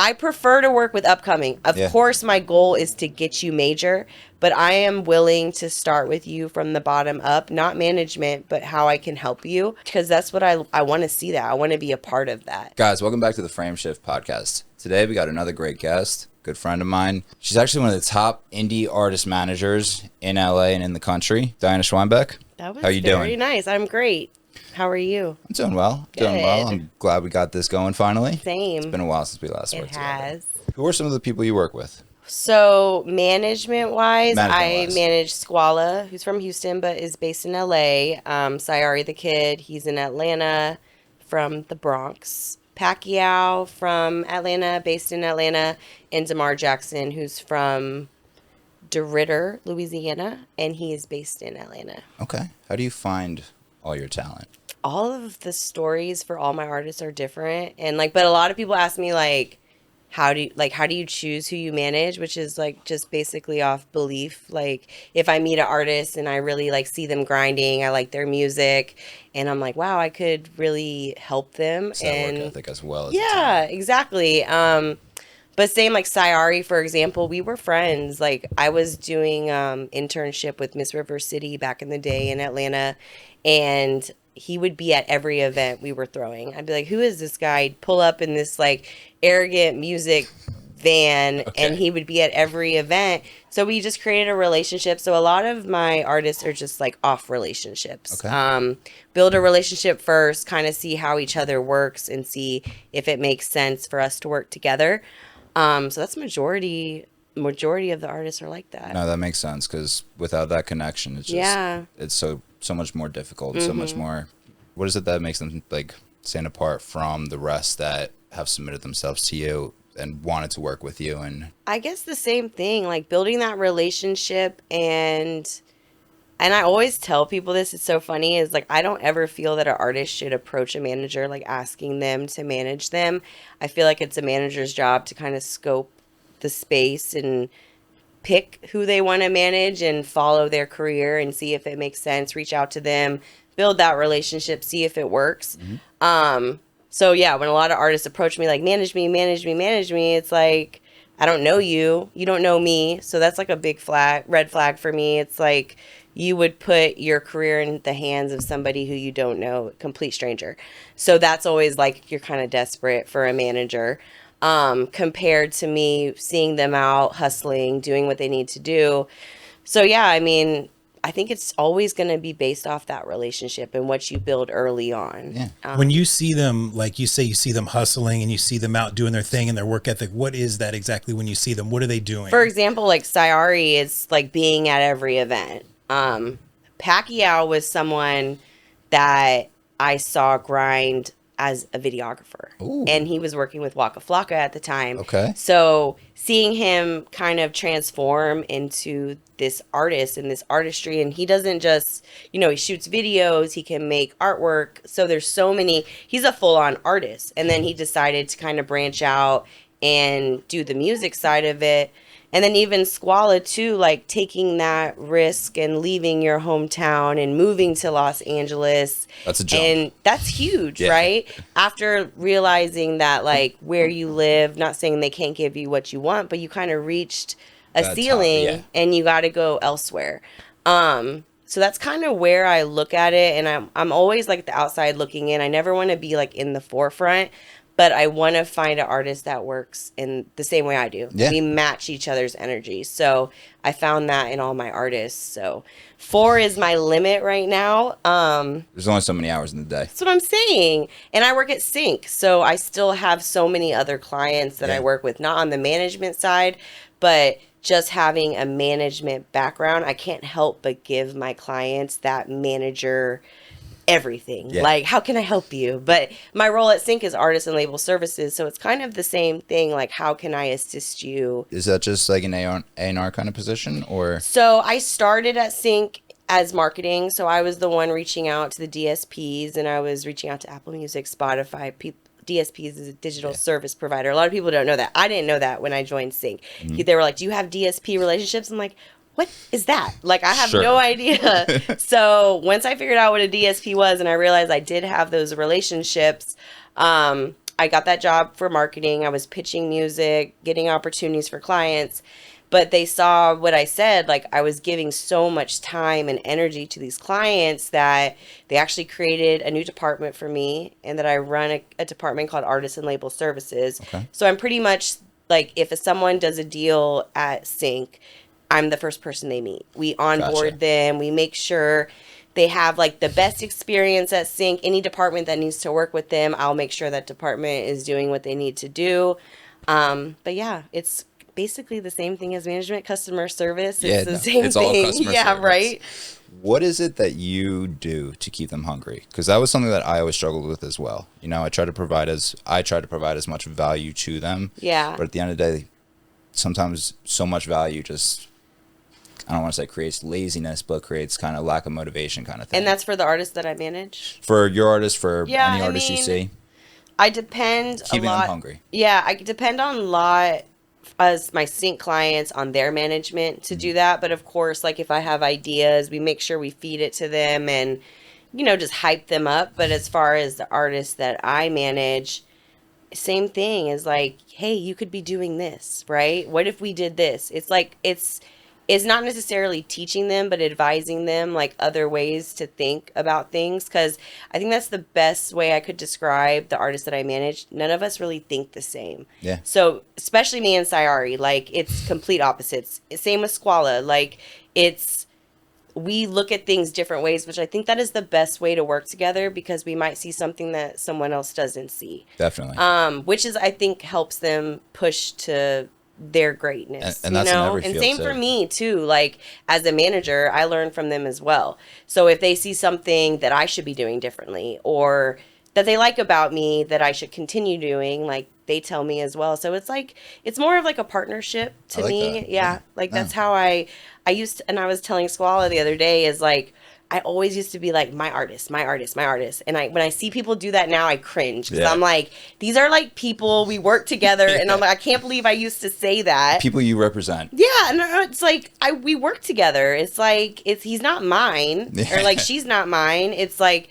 I prefer to work with upcoming. Of Yeah. course, my goal is to get you major, but I am willing to start with you from the bottom up, not management, but how I can help you, because that's what I want to see that. I want to be a part of that. Guys, welcome back to the Frame Shift Podcast. Today we got another great guest, good friend of mine. She's actually one of the top indie artist managers in LA and in the country. Diana Schweinbeck. That was How you very doing? nice. I'm great. How are you? I'm doing well. Doing well. I'm glad we got this going finally. Same. It's been a while since we last It worked together. has. Who are some of the people you work with? So management-wise, I Management-wise. manage Squala, who's from Houston but is based in LA. Sayari the Kid, he's in Atlanta from the Bronx. Pacquiao from Atlanta, based in Atlanta. And Damar Jackson, who's from DeRidder, Louisiana, and he is based in Atlanta. Okay. How do you find all your talent? All of the stories for all my artists are different, and but a lot of people ask me how do you choose who you manage, which is just basically off belief. If I meet an artist and I really see them grinding, I like their music, and I'm like, wow, I could really help them. It's that and work ethic as well as yeah, exactly. But same Sayari, for example, we were friends. I was doing internship with Miss River City back in the day in Atlanta, and he would be at every event we were throwing. I'd be like, who is this guy? He'd pull up in this arrogant music van, Okay. and he would be at every event. So we just created a relationship. So a lot of my artists are just off relationships. Okay. Build a relationship first, kind of see how each other works and see if it makes sense for us to work together. So that's majority of the artists are like that. No, that makes sense because without that connection, it's just it's so much more difficult, so much more. What is it that makes them stand apart from the rest that have submitted themselves to you and wanted to work with you? And I guess the same thing, building that relationship, and I always tell people this, it's so funny, is I don't ever feel that an artist should approach a manager asking them to manage them. I feel like it's a manager's job to kind of scope the space and pick who they want to manage and follow their career and see if it makes sense, reach out to them, build that relationship, see if it works. So yeah, when a lot of artists approach me manage me, it's I don't know you, you don't know me. So that's a big red flag for me. It's you would put your career in the hands of somebody who you don't know, complete stranger. So that's always you're kind of desperate for a manager. Compared to me seeing them out hustling, doing what they need to do. So yeah, I think it's always going to be based off that relationship and what you build early on. Yeah. When you see them, you say, you see them hustling and you see them out doing their thing and their work ethic, what is that exactly when you see them? What are they doing? For example, Sayari is being at every event. Pacquiao was someone that I saw grind as a videographer. Ooh. And he was working with Waka Flocka at the time. Okay. So seeing him kind of transform into this artist and this artistry, and he doesn't just, he shoots videos, he can make artwork. So there's so many, he's a full-on artist. And then he decided to kind of branch out and do the music side of it. And then even Squala too, taking that risk and leaving your hometown and moving to Los Angeles. That's a jump. And that's huge, Yeah. right? After realizing that where you live, not saying they can't give you what you want, but you kind of reached a That's ceiling yeah. and you got to go elsewhere. So that's kind of where I look at it. And I'm always the outside looking in. I never want to be in the forefront. But I want to find an artist that works in the same way I do. Yeah. We match each other's energy. So I found that in all my artists. So 4 is my limit right now. There's only so many hours in the day. That's what I'm saying. And I work at Cinq. So I still have so many other clients that I work with, not on the management side, but just having a management background. I can't help but give my clients that manager everything. Yeah. How can I help you? But my role at Cinq is artist and label services, so it's kind of the same thing. How can I assist you? Is that just an A&R kind of position, or? So I started at Cinq as marketing, so I was the one reaching out to the DSPs, and I was reaching out to Apple Music, Spotify. DSPs is a digital service provider. A lot of people don't know that. I didn't know that when I joined Cinq. They were like, do you have DSP relationships? I'm like, what is that? I have Sure. no idea. So once I figured out what a DSP was and I realized I did have those relationships, I got that job for marketing. I was pitching music, getting opportunities for clients. But they saw what I said, like I was giving so much time and energy to these clients that they actually created a new department for me, and that I run a department called Artist and Label Services. Okay. So I'm pretty much like, if someone does a deal at Cinq, I'm the first person they meet. We onboard Gotcha. them. We make sure they have like the best experience at Cinq. Any department that needs to work with them, I'll make sure that department is doing what they need to do. But yeah, it's basically the same thing as management, customer service. Yeah, It's the no, same it's all thing. customer Yeah, service. right. What is it that you do to keep them hungry? Because that was something that I always struggled with as well. You know, I try to provide as much value to them. Yeah. But at the end of the day, sometimes so much value just, I don't want to say creates laziness, but creates kind of lack of motivation kind of thing. And that's for the artists that I manage. For your artist, for Yeah, any I artist you mean, see, I depend keeping a lot. them hungry. Yeah, I depend on a lot as my Cinq clients on their management to do that. But of course, like if I have ideas, we make sure we feed it to them and, just hype them up. But as far as the artists that I manage, same thing is like, hey, you could be doing this, right? What if we did this? It's like, it's not necessarily teaching them, but advising them like other ways to think about things. Because I think that's the best way I could describe the artists that I manage. None of us really think the same. Yeah. So especially me and Sayari, like it's complete opposites. Same with Squala. Like we look at things different ways, which I think that is the best way to work together, because we might see something that someone else doesn't see. Definitely. Which is, I think, helps them push to their greatness, And that's in every and field, same too. for me too. Like as a manager, I learn from them as well. So if they see something that I should be doing differently, or that they like about me that I should continue doing, like they tell me as well. So it's like, it's more of like a partnership to I like me. that. Yeah. Yeah. Like Yeah. that's how I used to, and I was telling Squala the other day, is like, I always used to be like, my artist, my artist, my artist. And when I see people do that now, I cringe, because Yeah. I'm like, these are like people, we work together. And I'm Yeah. like, I can't believe I used to say that. People you represent. Yeah, and it's like we work together. It's like he's not mine, or like she's not mine. It's like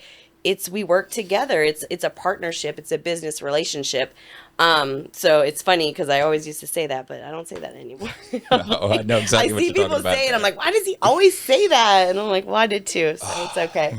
we work together. It's a partnership. It's a business relationship. So it's funny because I always used to say that, but I don't say that anymore. No, I know exactly I what see you're people talking about say it. there. I'm like, why does he always say that? And I'm like, well, I did too. So it's okay.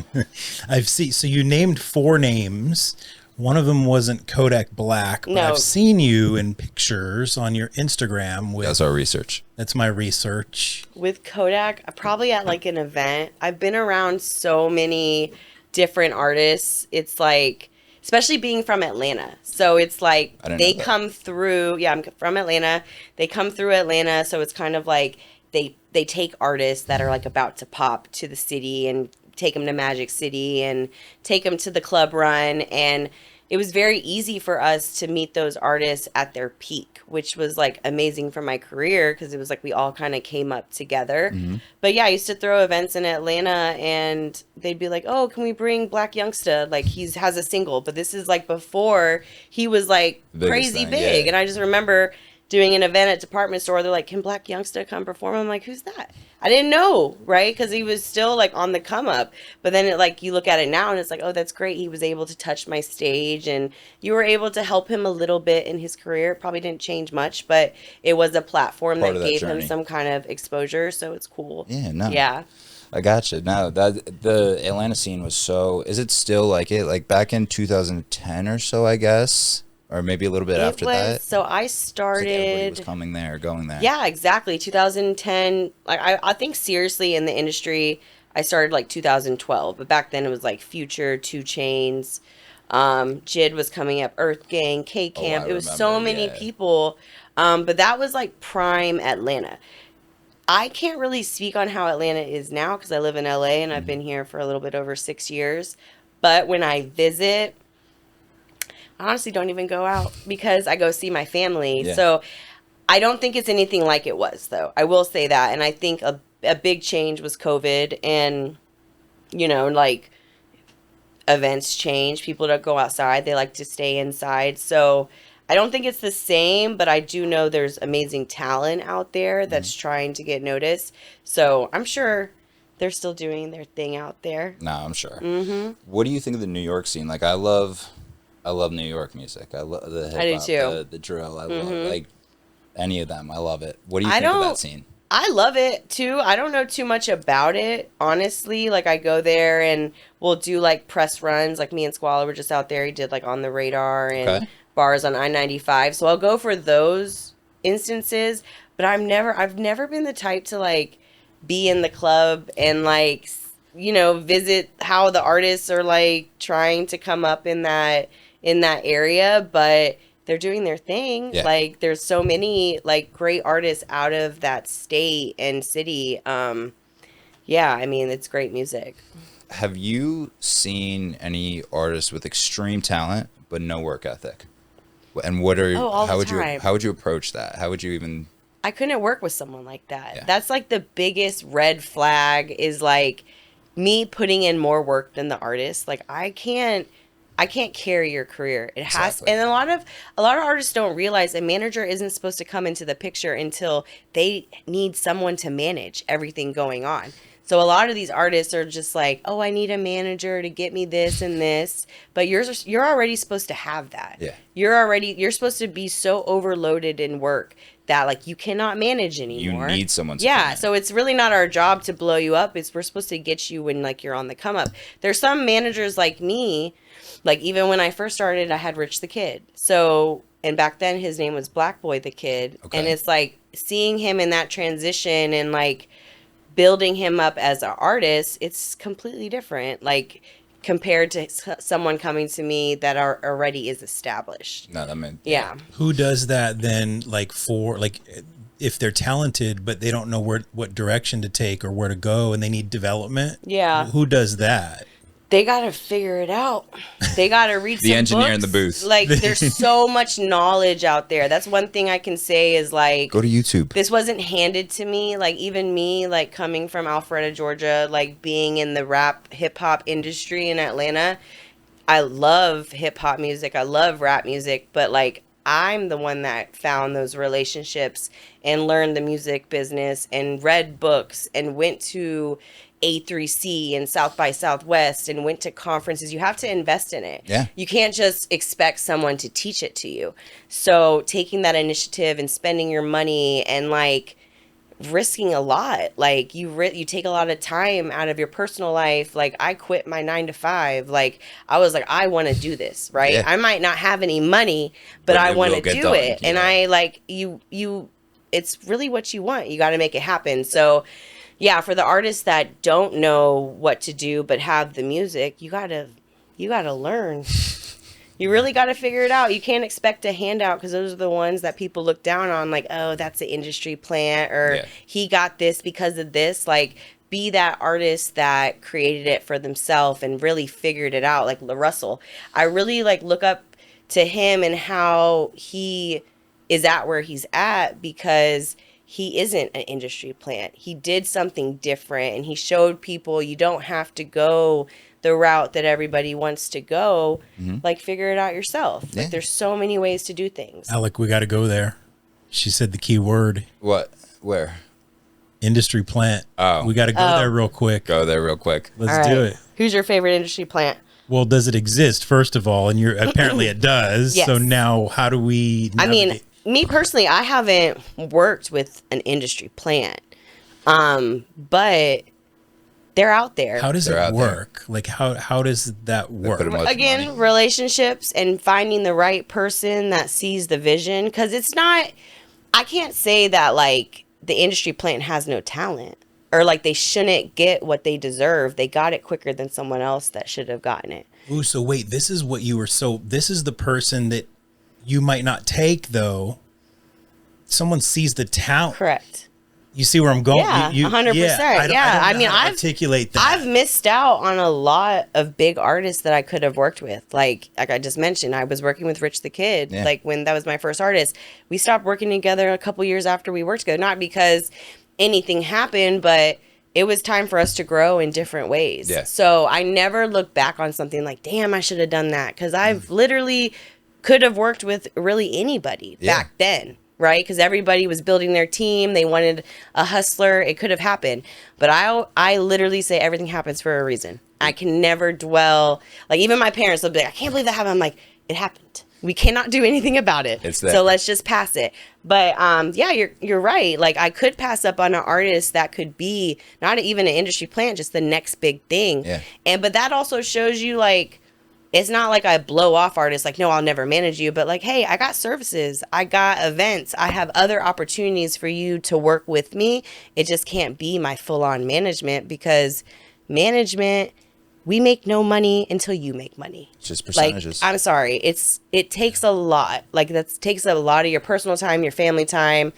So you named 4 names. One of them wasn't Kodak Black, but No. I've seen you in pictures on your Instagram with, That's our research. that's my research. With Kodak, probably at like an event. I've been around so many different artists. It's like, especially being from Atlanta. So it's like I didn't they know that. come through. Yeah, I'm from Atlanta. They come through Atlanta. So it's kind of like they take artists that are like about to pop to the city and take them to Magic City and take them to the club run. And it was very easy for us to meet those artists at their peak, which was like amazing for my career, because it was like we all kind of came up together. Mm-hmm. But yeah, I used to throw events in Atlanta, and they'd be like, oh, can we bring Black Youngsta? Like has a single, but this is like before he was like Biggest crazy thing, big. yeah. And I just remember doing an event at department store. They're like, can Black Youngsta come perform? I'm like, who's that? I didn't know, right? Because he was still like on the come up. But then you look at it now and it's like, oh, that's great. He was able to touch my stage, and you were able to help him a little bit in his career. It probably didn't change much, but it was a platform Part that of that gave him journey. some kind of exposure. So it's cool. Yeah, no. Yeah. I gotcha. No, that the Atlanta scene was so. Is it still like it? Like back in 2010 or so, I guess, or maybe a little bit after that. So I It's like everybody was started. coming there, going there. Yeah, exactly. 2010. Like I think seriously in the industry, I started like 2012. But back then it was like Future, 2 Chains, Jid was coming up, Earth Gang, K Camp. I It was so remember, many yeah. people. But that was like prime Atlanta. I can't really speak on how Atlanta is now because I live in LA and I've been here for a little bit over 6 years. But when I visit, I honestly don't even go out because I go see my family. Yeah. So I don't think it's anything like it was, though. I will say that. And I think a big change was COVID, and, like events change. People don't go outside. They like to stay inside. So I don't think it's the same, but I do know there's amazing talent out there that's trying to get noticed. So I'm sure they're still doing their thing out there. No, I'm sure. Mm-hmm. What do you think of the New York scene? Like, I love I love New York music. I love the hip hop, I do too. the drill. I love like any of them. I love it. What do you think of that scene? I love it too. I don't know too much about it, honestly. Like I go there and we'll do like press runs. Like me and Squalla were just out there. He did like On the Radar and bars on I-95. So I'll go for those instances. But I've never been the type to like be in the club and like, you know, visit how the artists are like trying to come up in that area. But they're doing their thing. Yeah. Like there's so many like great artists out of that state and city. Yeah, I mean it's great music. Have you seen any artists with extreme talent but no work ethic? And what are how would you approach that? How would you even I couldn't work with someone like that. Yeah. That's like the biggest red flag is like me putting in more work than the artist. Like I can't carry your career. It has, and a lot of artists don't realize a manager isn't supposed to come into the picture until they need someone to manage everything going on. So a lot of these artists are just like, oh, I need a manager to get me this and this, but you're already supposed to have that. Yeah. You're supposed to be so overloaded in work that like you cannot manage anymore. You need someone to Yeah, so it's really not our job to blow you up. We're supposed to get you when like you're on the come up. There's some managers like me. Like, even when I first started, I had Rich the Kid. So, and back then his name was Black Boy the Kid. Okay. And it's like seeing him in that transition and like building him up as an artist, it's completely different. Like, compared to someone coming to me that already is established. No, that meant yeah. Who does that then? Like for like, if they're talented but they don't know what direction to take or where to go, and they need development. Yeah. Who does that? They got to figure it out. They got to read the some engineer books. in the booth. Like, there's so much knowledge out there. That's one thing I can say is, like... Go to YouTube. This wasn't handed to me. Like, even me, like, coming from Alpharetta, Georgia, like, being in the rap, hip-hop industry in Atlanta, I love hip-hop music. I love rap music. But, like, I'm the one that found those relationships and learned the music business and read books and went to... A3C and South by Southwest and went to conferences. You have to invest in it. Yeah. You can't just expect someone to teach it to you. So taking that initiative and spending your money and like risking a lot, like you take a lot of time out of your personal life. Like I quit my 9-to-5. Like I was like, I want to do this, right? Yeah. I might not have any money, but I want to do it. Yeah. And I like you, it's really what you want. You got to make it happen. So yeah, for the artists that don't know what to do but have the music, you gotta learn. You really gotta figure it out. You can't expect a handout because those are the ones that people look down on. Like, oh, that's an industry plant, or he got this because of this. Like, be that artist that created it for themselves and really figured it out. Like LaRussell, I really like look up to him and how he is at where he's at because he isn't an industry plant. He did something different and he showed people you don't have to go the route that everybody wants to go. Mm-hmm. Like figure it out yourself. Yeah. Like there's so many ways to do things. Alec, we got to go there. She said the key word. What? Where? Industry plant. Oh. We got to go there real quick. Go there real quick. Let's do it. Who's your favorite industry plant? Well, does it exist, first of all? And apparently it does. Yes. So now how do we navigate? Me personally, I haven't worked with an industry plant, but they're out there. How does it work? Like, how does that work? Again, relationships and finding the right person that sees the vision. Because it's not, I can't say that, like, the industry plant has no talent. Or, like, they shouldn't get what they deserve. They got it quicker than someone else that should have gotten it. Ooh, so wait, this is the person that you might not take, though. Someone sees the talent. Correct. You see where I'm going? Yeah, 100%. Yeah, I mean, I've articulate that. I've missed out on a lot of big artists that I could have worked with. Like I just mentioned, I was working with Rich the Kid. Yeah. Like when that was my first artist. We stopped working together a couple years after we worked together. Not because anything happened, but it was time for us to grow in different ways. Yeah. So I never look back on something like, damn, I should have done that. Because I've literally could have worked with really anybody back then, right? Because everybody was building their team. They wanted a hustler. It could have happened. But I literally say everything happens for a reason. I can never dwell. Like, even my parents will be like, I can't believe that happened. I'm like, it happened. We cannot do anything about it. It's there. So let's just pass it. But yeah, you're right. Like I could pass up on an artist that could be not even an industry plant, just the next big thing. Yeah. But that also shows you like it's not like I blow off artists like, no, I'll never manage you. But like, hey, I got services. I got events. I have other opportunities for you to work with me. It just can't be my full on management because management, we make no money until you make money. It's just percentages. Like, I'm sorry. It takes a lot. Like that takes a lot of your personal time, your family time.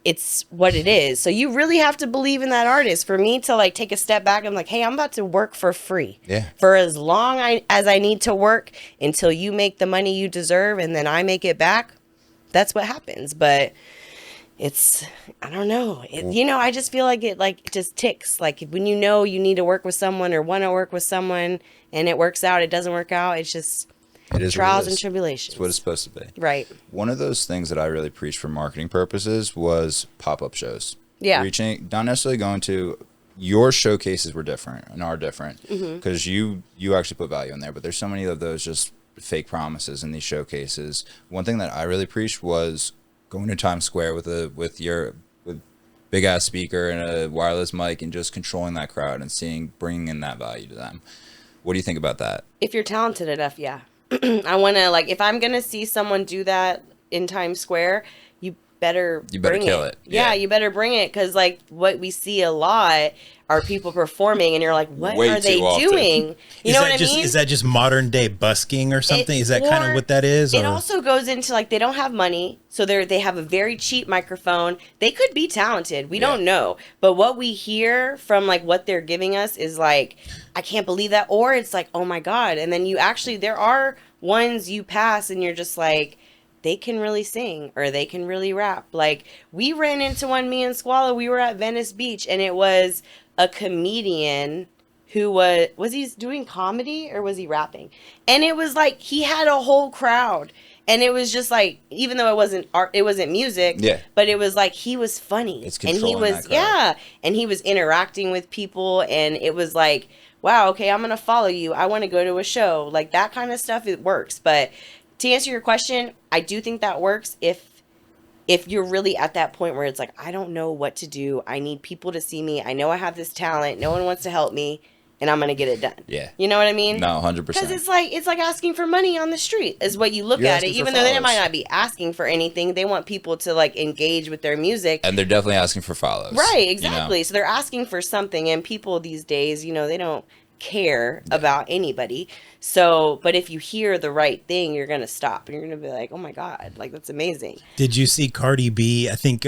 It's what it is. So you really have to believe in that artist. For me to like take a step back, I'm like, hey, I'm about to work for free. Yeah. For as long as I need to work until you make the money you deserve and then I make it back. That's what happens. But I don't know. I just feel like it just ticks. Like when you know you need to work with someone or want to work with someone and it works out, it doesn't work out. It is trials and tribulations. It's what it's supposed to be. Right. One of those things that I really preached for marketing purposes was pop-up shows. Yeah. Not necessarily going to your showcases were different and are different because you actually put value in there, but there's so many of those just fake promises in these showcases. One thing that I really preached was going to Times Square with big ass speaker and a wireless mic and just controlling that crowd and bringing in that value to them. What do you think about that? If you're talented enough, yeah. I want to, like, if I'm going to see someone do that in Times Square, you better kill it. Yeah, you better bring it because, like, what we see a lot are people performing and you're like, what Way are they too often. doing? You know what I mean? Is that just modern day busking or something? Is that kind of what that is? It also goes into, like, they don't have money, so they have a very cheap microphone. They could be talented. We don't know. But what we hear from, like, what they're giving us is, like, I can't believe that. Or it's like, oh, my God. And then there are ones you pass and you're just like, they can really sing or they can really rap. Like, we ran into one, me and Squalla, we were at Venice Beach, and it was a comedian who was he doing comedy or was he rapping? And it was like he had a whole crowd. And it was just like, even though it wasn't art, it wasn't music, but it was like he was funny. It's controlling that crowd. Yeah, and he was interacting with people, and it was like, wow, okay, I'm gonna follow you. I want to go to a show. Like that kind of stuff, it works. But to answer your question, I do think that works if you're really at that point where it's like, I don't know what to do. I need people to see me. I know I have this talent. No one wants to help me. And I'm going to get it done. Yeah. You know what I mean? No, 100%. Because it's like asking for money on the street is what you look You're at it. asking for Even though they follows. might not be asking for anything. They want people to like engage with their music. And they're definitely asking for follows. Right, exactly. You know? So they're asking for something. And people these days, they don't care about anybody. So, but if you hear the right thing, you're going to stop. And you're going to be like, oh my God, like that's amazing. Did you see Cardi B? I think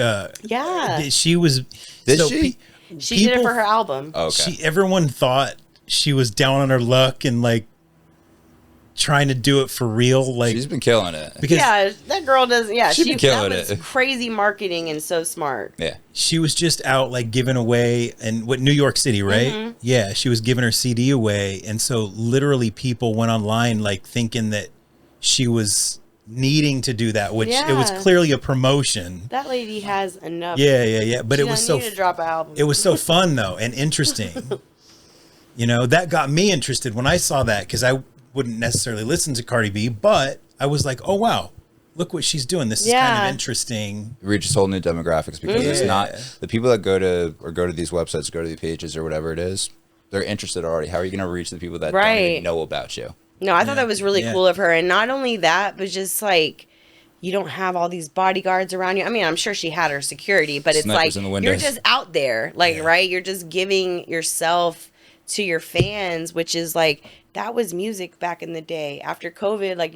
she was... Did she? She did it for her album. Okay. Everyone thought she was down on her luck and like trying to do it for real. Like she's been killing it. Because that girl does. Yeah, she's been killing that was it. Crazy marketing and so smart. Yeah, she was just out like giving away, and New York City, right? Mm-hmm. Yeah, she was giving her CD away, and so literally people went online like thinking that she was needing to do that, which it was clearly a promotion. That lady has enough. Yeah. But it was so to drop an album. It was so fun though and interesting. That got me interested when I saw that because I wouldn't necessarily listen to Cardi B, but I was like, oh wow, look what she's doing. This is kind of interesting. It reaches whole new demographics because it's not the people that go to these websites, go to the pages or whatever it is. They're interested already. How are you going to reach the people that don't even know about you? No, I thought that was really cool of her. And not only that, but just like, you don't have all these bodyguards around you. I mean, I'm sure she had her security, but it's like, you're just out there, like, right? You're just giving yourself to your fans, which is like, that was music back in the day. After COVID, like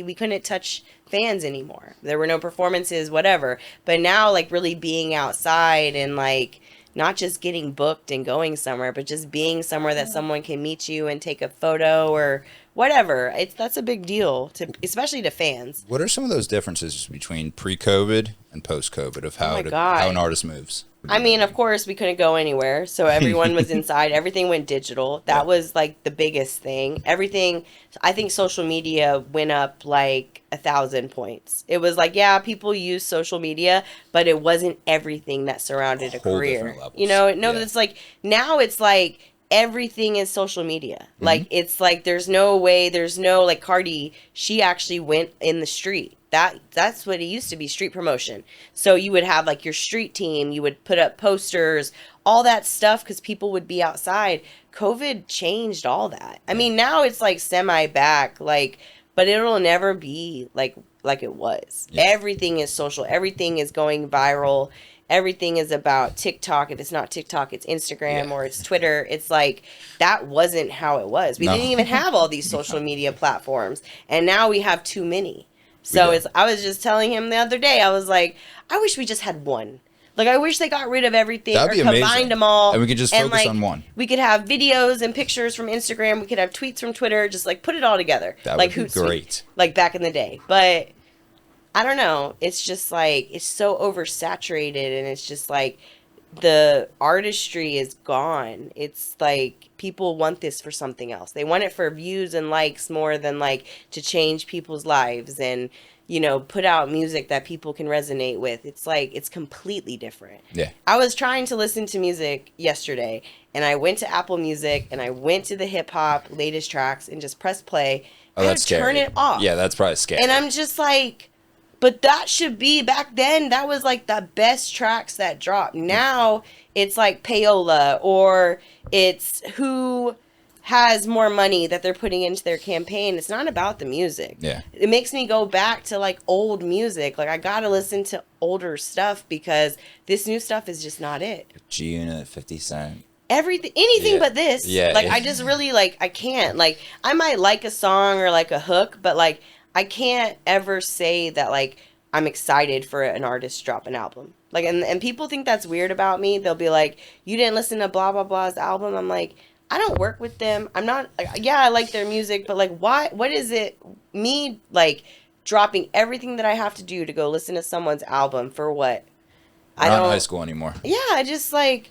we couldn't touch fans anymore. There were no performances, whatever. But now, like, really being outside and like, not just getting booked and going somewhere, but just being somewhere that someone can meet you and take a photo or whatever. That's a big deal, especially to fans. What are some of those differences between pre-COVID and post-COVID of how an artist moves? I mean, of course, we couldn't go anywhere, so everyone was inside. Everything went digital. That was like the biggest thing. Everything, I think social media went up like 1,000 points. It was like, people use social media, but it wasn't everything that surrounded a career. It's it's like now it's like everything is social media. Like, it's like there's no way, there's no, like, Cardi, she actually went in the street. That's what it used to be, street promotion. So you would have, like, your street team, you would put up posters, all that stuff, because people would be outside. COVID changed all that. I mean, now it's, like, semi-back, like, but it'll never be, like it was. Yeah. Everything is social. Everything is going viral. Everything is about TikTok. If it's not TikTok, it's Instagram or it's Twitter. It's like, that wasn't how it was. We didn't even have all these social media platforms. And now we have too many. So I was just telling him the other day, I was like, I wish we just had one. Like, I wish they got rid of everything or combined them all. And we could just focus on one. We could have videos and pictures from Instagram. We could have tweets from Twitter. Just, like, put it all together. That like would be great. Like, back in the day. But I don't know. It's just, like, it's so oversaturated. And it's just, like, the artistry is gone. It's, like, people want this for something else. They want it for views and likes more than, like, to change people's lives and, you know, put out music that people can resonate with. It's like, it's completely different. Yeah. I was trying to listen to music yesterday, and I went to Apple Music, and I went to the hip-hop latest tracks and just pressed play. Oh, that's scary. Turn it off. Yeah, that's probably scary. And I'm just like, but that should be, back then, that was like the best tracks that dropped. Now, it's like payola, or it's who has more money that they're putting into their campaign. It's not about the music. Yeah. It makes me go back to, like, old music. Like, I gotta listen to older stuff because this new stuff is just not it. G-Unit, 50 Cent. Anything but this. Yeah. Like, I just really, like, I can't. Like, I might like a song or, like, a hook, but, like, I can't ever say that, like, I'm excited for an artist to drop an album. Like, and people think that's weird about me. They'll be like, you didn't listen to blah, blah, blah's album? I'm like, I don't work with them. I'm not, I like their music, but, like, what is it, me, like, dropping everything that I have to do to go listen to someone's album for what? Not in high school anymore. Yeah, I just, like,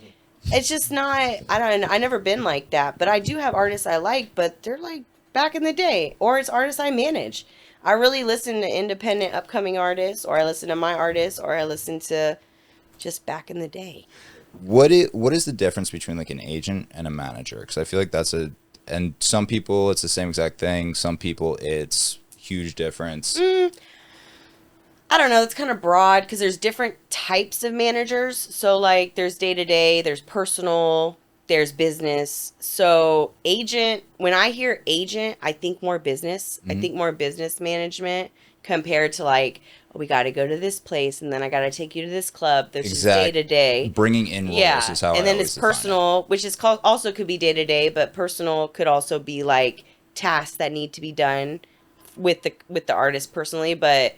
it's just not, I never been like that, but I do have artists I like, but they're, like, back in the day, or it's artists I manage. I really listen to independent upcoming artists, or I listen to my artists, or I listen to just back in the day. What is the difference between, like, an agent and a manager? Because I feel like and some people it's the same exact thing. Some people it's huge difference. I don't know. It's kind of broad because there's different types of managers. So, like, there's day-to-day, there's personal, there's business. So agent, when I hear agent, I think more business. I think more business management compared to, like, oh, we got to go to this place, and then I got to take you to this club. There's just day-to-day. Bringing in roles is how I and then always it's personal, which is called, also could be day-to-day, but personal could also be, like, tasks that need to be done with the artist personally, but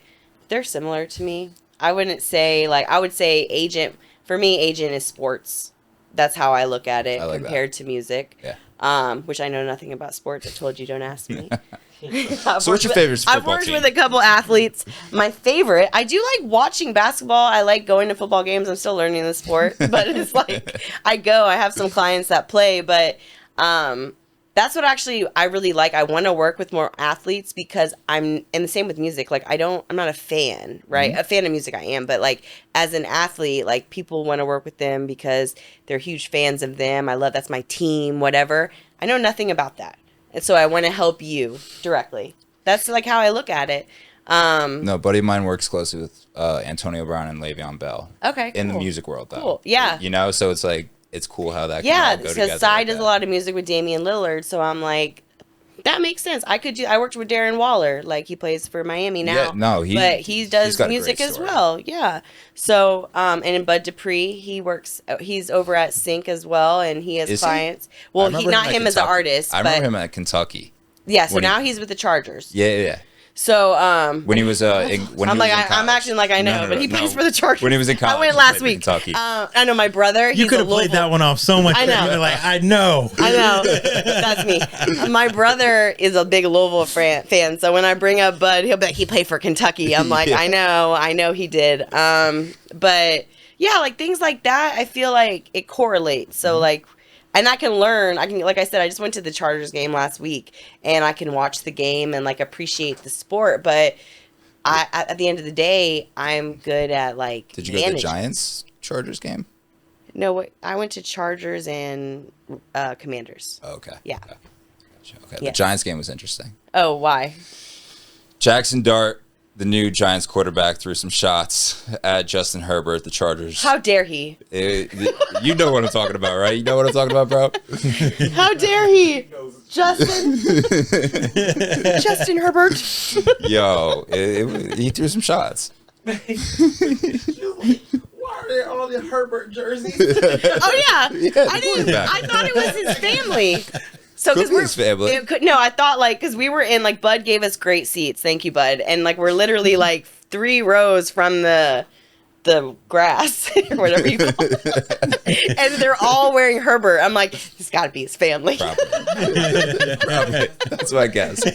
they're similar to me. I wouldn't say, like, I would say agent, for me, agent is sports. That's how I look at it compared to music. Yeah. Which I know nothing about sports. I told you, don't ask me. So what's your favorite football I've worked team? with a couple athletes. My favorite, I do like watching basketball. I like going to football games. I'm still learning the sport, but it's like I have some clients that play, but that's what actually I really like. I want to work with more athletes because and the same with music. Like, I'm not a fan, right? A fan of music I am, but, like, as an athlete, like, people want to work with them because they're huge fans of them. That's my team, whatever. I know nothing about that. And so I want to help you directly. That's, like, how I look at it. No, a buddy of mine works closely with Antonio Brown and Le'Veon Bell. Okay, in the music world, though. Cool, yeah. You know, so it's like, it's cool how that can all go together. Yeah, because Cy does a lot of music with Damian Lillard, so I'm like, that makes sense. I worked with Darren Waller, like, he plays for Miami now. Yeah, no, but he does music as well. Yeah. So, and Bud Dupree, he's over at Cinq as well, and he has clients. Well, not him as an artist. I remember him at Kentucky. Yeah, so now he's with the Chargers. Yeah. So, when he was I'm acting like I know, but he plays for the Chargers. When he was in college, I went last week. Kentucky. I know my brother. You could have played that one off so much. I know. You're like, I know. That's me. My brother is a big Louisville fan, so when I bring up Bud, he'll be like, he played for Kentucky. I'm like, I know he did. But yeah, like, things like that, I feel like it correlates. So, like, and I can learn. Like I said, I just went to the Chargers game last week, and I can watch the game and, like, appreciate the sport. But at the end of the day, I'm good at, like, Did you go to the Giants Chargers game? No, I went to Chargers and Commanders. Oh, okay. Yeah. Okay. Gotcha. Okay. Yeah. The Giants game was interesting. Oh, why? Jackson Dart, the new Giants quarterback, threw some shots at Justin Herbert, the Chargers. How dare he? You know what I'm talking about, right? You know what I'm talking about, bro? How dare he? Justin. Justin Herbert. Yo, he threw some shots. Why are there all the Herbert jerseys? Oh yeah, Yeah, I thought it was his family. So Could be his family. No, I thought because we were in Bud gave us great seats. Thank you, Bud. And we're literally 3 rows from the grass or whatever you call it. And they're all wearing Herbert. I'm like, it's got to be his family. Probably. That's my guess. I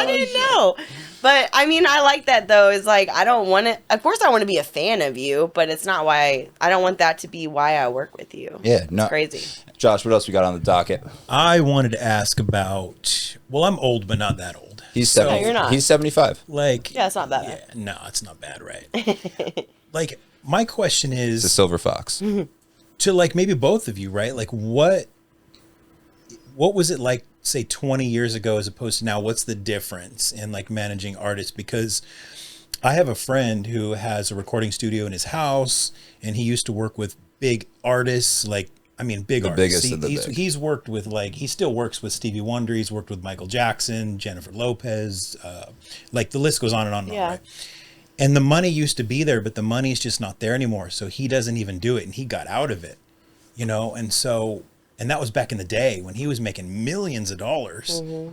didn't know. But I mean, I like that though. Is I don't want to. Of course, I want to be a fan of you, but it's not why. I don't want that to be why I work with you. Yeah, no. It's crazy. Josh, what else we got on the docket? I wanted to ask about. Well, I'm old, but not that old. He's No, 70. you're not. He's 75. Yeah, it's not that bad. No, it's not bad, right? My question is The silver fox. to maybe both of you, right? What was it like, say 20 years ago as opposed to now? What's the difference in managing artists? Because I have a friend who has a recording studio in his house, and he used to work with big artists, big The artists. biggest of the big. He's worked with he still works with Stevie Wonder. He's worked with Michael Jackson, Jennifer Lopez, the list goes on and on and on. Yeah. Right? And the money used to be there, but the money's just not there anymore. So he doesn't even do it, and he got out of it, and that was back in the day when he was making millions of dollars. Mm-hmm.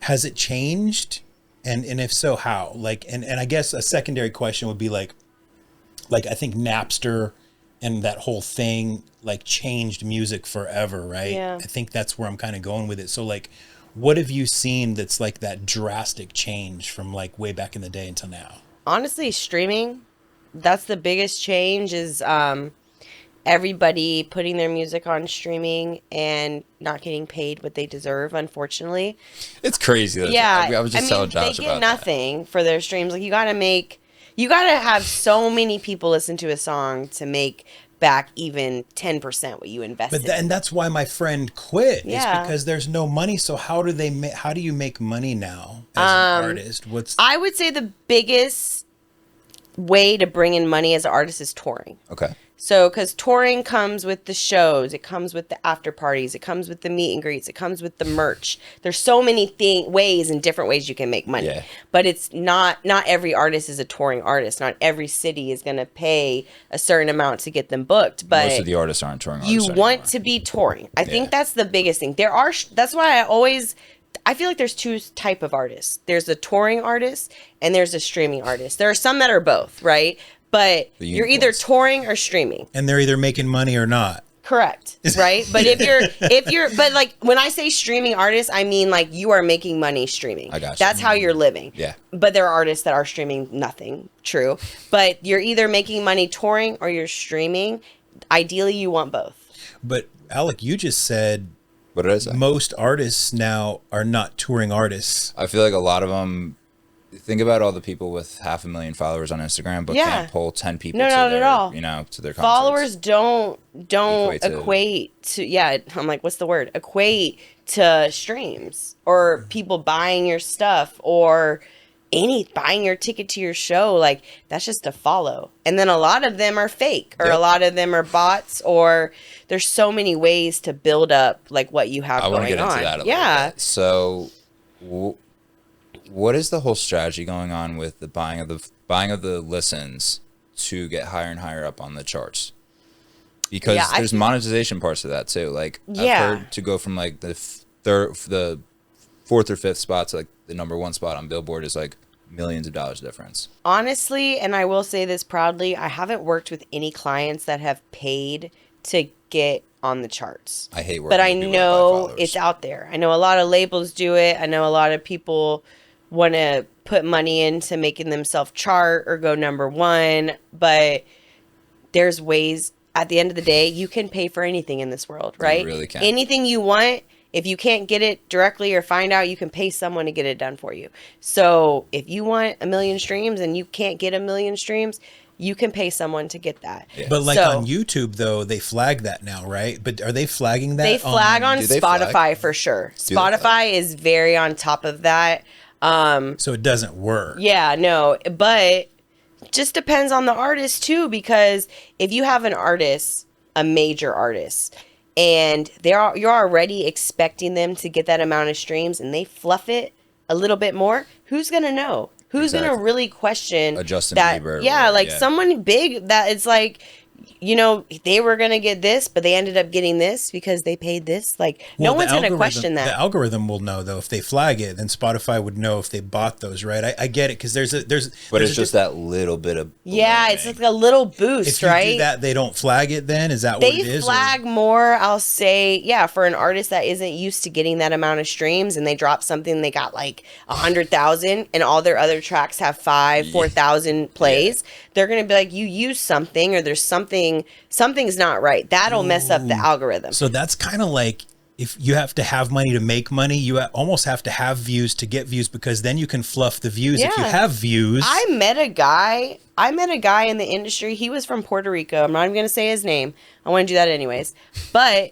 Has it changed? And if so, how? And I guess a secondary question would be I think Napster and that whole thing changed music forever, right? Yeah. I think that's where I'm kind of going with it. So what have you seen that's that drastic change from way back in the day until now? Honestly, streaming, that's the biggest change is everybody putting their music on streaming and not getting paid what they deserve, unfortunately. It's crazy. Yeah. I was just telling Josh they about get nothing for their streams. You got to have so many people listen to a song to make back even 10% what you invested. And that's why my friend quit. Yeah. Is because there's no money. So how do you make money now as an artist? I would say the biggest way to bring in money as an artist is touring. Okay. So, because touring comes with the shows, it comes with the after parties, it comes with the meet and greets, it comes with the merch. There's so many ways and different ways you can make money. Yeah. But it's not every artist is a touring artist. Not every city is going to pay a certain amount to get them booked. But Most of the artists aren't touring you artists want anymore. to be touring. I think Yeah. that's the biggest thing. That's why I feel like there's 2 type of artists. There's a touring artist and there's a streaming artist. There are some that are both, right? But The you're either unicorns. touring or streaming. And they're either making money or not. Correct. Right. But but when I say streaming artists, I mean you are making money streaming. I got you. That's how you're living. Yeah. But there are artists that are streaming nothing. True. But you're either making money touring or you're streaming. Ideally, you want both. But Alec, you just said What did I say? most artists now are not touring artists. I feel like a lot of them. Think about all the people with 500,000 followers on Instagram, but Yeah. can't pull 10 people No, to not their, at all. to their concerts. Followers don't Equate to- yeah, I'm like, what's the word? Equate to streams or people buying your stuff or buying your ticket to your show. That's just a follow. And then a lot of them are fake or Yep. a lot of them are bots or there's so many ways to build up what you have I want going to get on. into that a little Yeah. bit. So, what is the whole strategy going on with the buying of the listens to get higher and higher up on the charts? Because Yeah, there's monetization parts to that too. Yeah. I've heard to go from the 4th or 5th spot to the number 1 spot on Billboard is millions of dollars difference. Honestly, and I will say this proudly, I haven't worked with any clients that have paid to get on the charts. I hate working But I with people that buy know followers. it's out there. I know a lot of labels do it. I know a lot of people want to put money into making themselves chart or go number 1. But there's ways, at the end of the day, you can pay for anything in this world, right? really can. Anything you want, If you can't get it directly or find out, you can pay someone to get it done for you. So if you want 1 million streams and you can't get 1 million streams, you can pay someone to get that. Yeah. But like So- on YouTube though, they flag that now, right? But are they flagging that? They flag on Do they Spotify flag? for sure. Do they flag? Spotify is very on top of that. So it doesn't work. Yeah, no, but just depends on the artist too, because if you have an artist, a major artist, and you're already expecting them to get that amount of streams and they fluff it a little bit more, who's going to know? Who's going Exactly. to really question A Justin that? Bieber Yeah, or- like yeah. someone big that it's like, you know, they were going to get this, but they ended up getting this because they paid this. Like, no Well, the one's going to algorithm- question that. The algorithm will know though if they flag it, then Spotify would know if they bought those, right? I get it because there's But there's it's a just that little bit of. Yeah, it's ballooning. like a little boost, if you right? do that, they don't flag it. Then is that what They it is? or- flag more, I'll say, yeah, for an artist that isn't used to getting that amount of streams and they drop something, they got like 100,000 and all their other tracks have 4,000 plays. They're going to be like, you use something or there's something's not right. That'll mess up the algorithm. So that's kind of like if you have to have money to make money, you almost have to have views to get views because then you can fluff the views. If you Yeah. have views, I met a guy in the industry. He was from Puerto Rico. I'm not even going to say his name. I want to do that anyways. But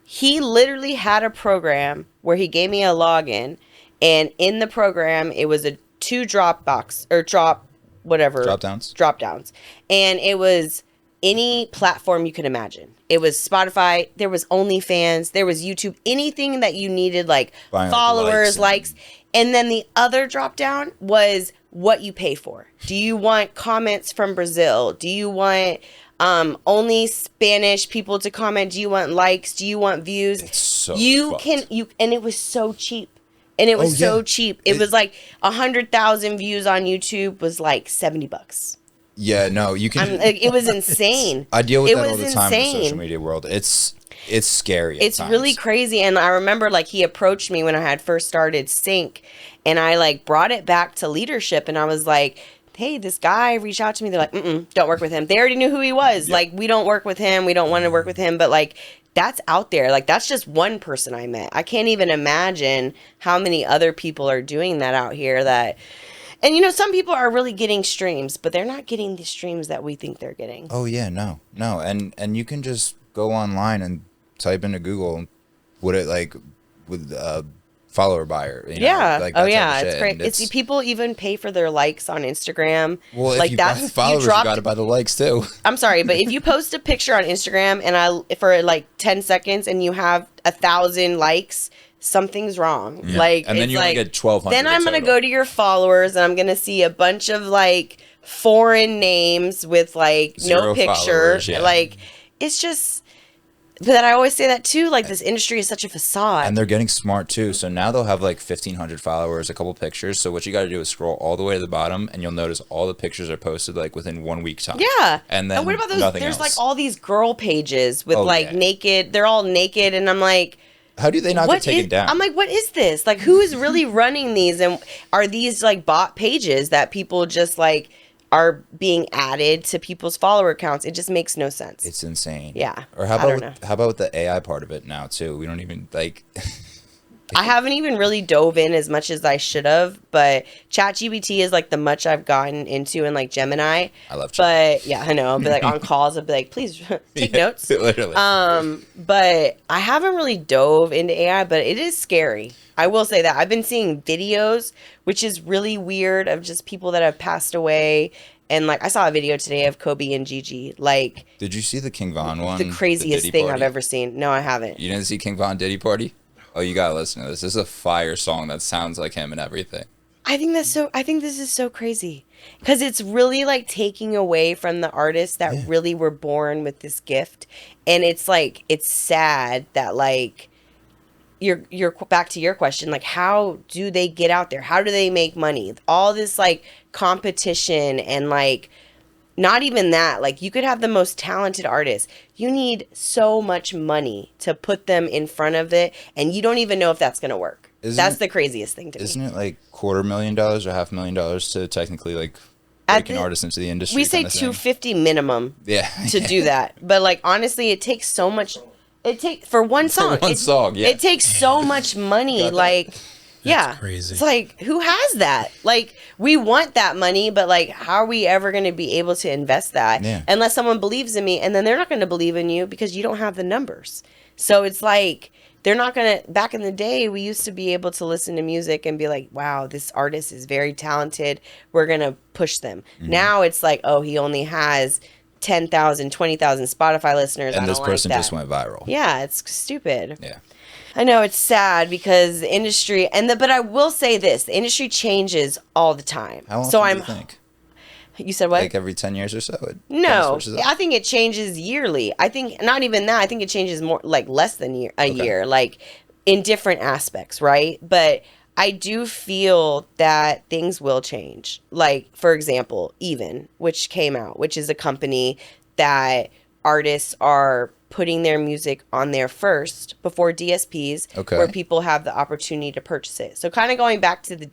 he literally had a program where he gave me a login, and in the program it was a 2 drop downs, and it was any platform you could imagine. It was Spotify, there was OnlyFans, there was YouTube, anything that you needed, like Buying, like, followers, likes likes. And then the other drop down was what you pay for. Do you want comments from Brazil? Do you want only Spanish people to comment? Do you want likes? Do you want views? It's so fucked. And it was so cheap. And it was so cheap. It was like 100,000 views on YouTube was like $70. Yeah, no, you can. It was insane. I deal with It that all was the time in the insane. social media world. It's scary. at It's really times. crazy. And I remember like he approached me when I had first started Cinq, and I like brought it back to leadership, and I was like, hey, this guy reached out to me. They're like, don't work with him. They already knew who he was. Like, we don't work with him. We don't want to work with him. But like, that's out there. Like, that's just one person I met. I can't even imagine how many other people are doing that out here that, and you know, some people are really getting streams, but they're not getting the streams that we think they're getting. Oh yeah, no, and you can just go online and type into Google, would it like with follower buyer? You know, Yeah. like that Oh type yeah. of It's shit. great. And It's people even pay for their likes on Instagram. well, if like you buy the followers, you got to buy the likes too. I'm sorry, but if you post a picture on Instagram and for like 10 seconds and you have 1,000 likes, something's wrong. Yeah. Like, And then it's you only like, get 1,200 Then I'm gonna total. go to your followers and I'm gonna see a bunch of like foreign names with like no Zero picture. followers, yeah. Like, it's just. But I always say that too. Like, this industry is such a facade. And they're getting smart too. So now they'll have like 1,500 followers, a couple pictures. So what you got to do is scroll all the way to the bottom, and you'll notice all the pictures are posted like within 1 week time. Yeah. And then what about those? nothing There's else. like all these girl pages with Oh, like yeah. naked. They're all naked, and I'm like, How do they not what get taken is- down? I'm like, what is this? Like, who is really running these? And are these like bot pages that people just like are being added to people's follower accounts? It just makes no sense. It's insane. Yeah. Or how I don't about how about with the AI part of it now too? We don't even like. I haven't even really dove in as much as I should have, but ChatGPT is like the much I've gotten into, and like Gemini. I love But yeah, I know. I'll be like on calls. I'll be like, please take notes. Literally. But I haven't really dove into AI, but it is scary. I will say that I've been seeing videos, which is really weird, of just people that have passed away. And like, I saw a video today of Kobe and Gigi, like Did you see the King Von one? the craziest Diddy thing party? I've ever seen. No, I haven't. You didn't see King Von Diddy Party? Oh, you gotta listen to this. This is a fire song that sounds like him and everything. I think this is so crazy because it's really like taking away from the artists that really were born with this gift. And it's like, it's sad that like, you're back to your question, like, how do they get out there? How do they make money? All this like competition, and like, not even that, like, you could have the most talented artists. You need so much money to put them in front of it, and you don't even know if that's going to work. That's the craziest thing to me. Isn't it like $250,000 or $500,000 to technically like At break an the- artist into the industry? We say kinda thing? 250 minimum Yeah. to do that. But like, honestly, it takes so much. It takes for one song. For one song, yeah. It takes so much money. Like, yeah, crazy. It's like, who has that? Like, we want that money, but like, how are we ever going to be able to invest that unless someone believes in me? And then they're not going to believe in you because you don't have the numbers. So it's like, they're not going to, back in the day, we used to be able to listen to music and be like, wow, this artist is very talented. We're going to push them. Now it's like, oh, he only has 10,000, 20,000 Spotify listeners. And I this don't person like that. just went viral. Yeah, it's stupid. Yeah. I know it's sad because the industry, but I will say this, the industry changes all the time. How often So do you think? You said what? Like every 10 years or so? No, I think it changes yearly. I think not even that. I think it changes more, like less than a year, like in different aspects, right? But I do feel that things will change. Like, for example, Even, which came out, which is a company that artists are putting their music on there first before DSPs, where people have the opportunity to purchase it. So kind of going back in the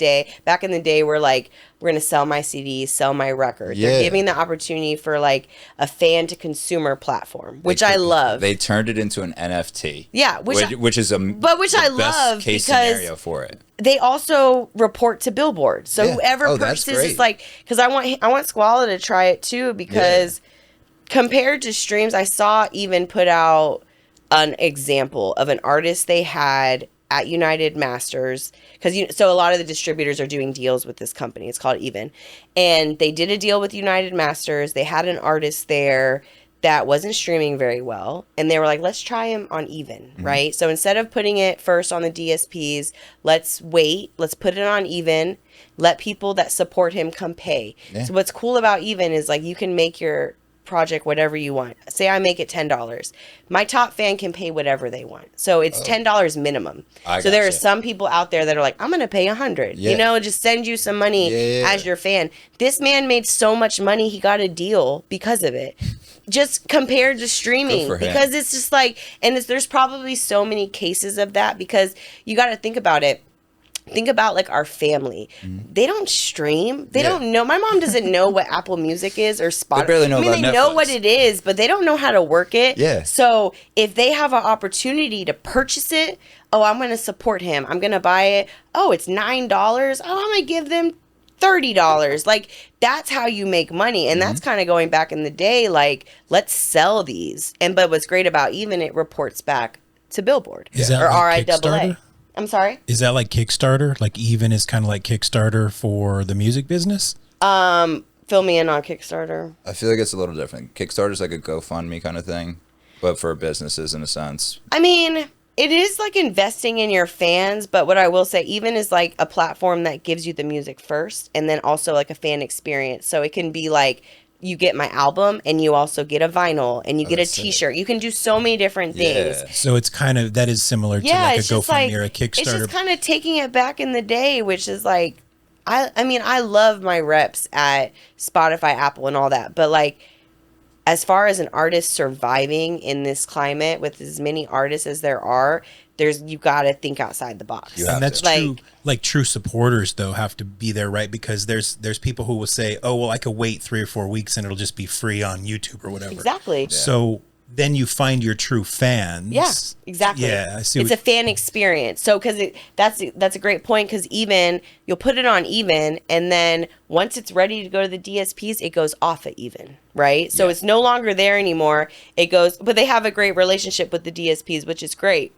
day, we're like, we're going to sell my CD, sell my record. Yeah. They're giving the opportunity for like a fan to consumer platform, which I love. They turned it into an NFT. Yeah. Which is which I best love case because scenario for it. They also report to Billboard. So whoever purchases is like, because I want Squala to try it too, because compared to streams, I saw Even put out an example of an artist they had at United Masters, because so a lot of the distributors are doing deals with this company. It's called Even, and they did a deal with United Masters. They had an artist there that wasn't streaming very well, and they were like, let's try him on Even, right? So instead of putting it first on the DSPs, let's wait, let's put it on Even, let people that support him come pay. So what's cool about Even is like, you can make your project whatever you want. Say I make it $10. My top fan can pay whatever they want. So it's $10 minimum. So there are some people out there that are like, I'm going to pay $100. Just send you some money as your fan. This man made so much money, he got a deal because of it. Just compared to streaming, because it's just like, and there's probably so many cases of that, because you got to think about it. Think about like our family. They don't stream. They don't know. My mom doesn't know what Apple Music is or Spotify. They barely know about they Netflix. know what it is, but they don't know how to work it. Yeah. So if they have an opportunity to purchase it, I'm going to support him. I'm going to buy it. Oh, it's $9. Oh, I'm going to give them $30. Like, that's how you make money. And that's kind of going back in the day, like, let's sell these. But what's great about Even, it reports back to Billboard or like RIAA. I'm sorry? Is that like Kickstarter? Like Even is kind of like Kickstarter for the music business? Fill me in on Kickstarter. I feel like it's a little different. Kickstarter's like a GoFundMe kind of thing, but for businesses in a sense. I mean, it is like investing in your fans, but what I will say, Even is like a platform that gives you the music first, and then also like a fan experience. So it can be like, you get my album and you also get a vinyl and you get a t-shirt. You can do so many different things. So it's kind of, that is similar to like a GoFundMe or a Kickstarter. It's just kind of taking it back in the day, which is like, I mean, I love my reps at Spotify, Apple and all that. But like, as far as an artist surviving in this climate with as many artists as there are, you got to think outside the box. And that's true. Like true supporters though have to be there, right? Because there's people who will say, oh, well, I could wait 3 or 4 weeks and it'll just be free on YouTube or whatever. Exactly. So then you find your true fans. Yeah, exactly. Yeah, I see. It's a fan experience. So because that's a great point, because Even, you'll put it on Even, and then once it's ready to go to the DSPs, it goes off at Even, right? So it's no longer there anymore. It goes, but they have a great relationship with the DSPs, which is great.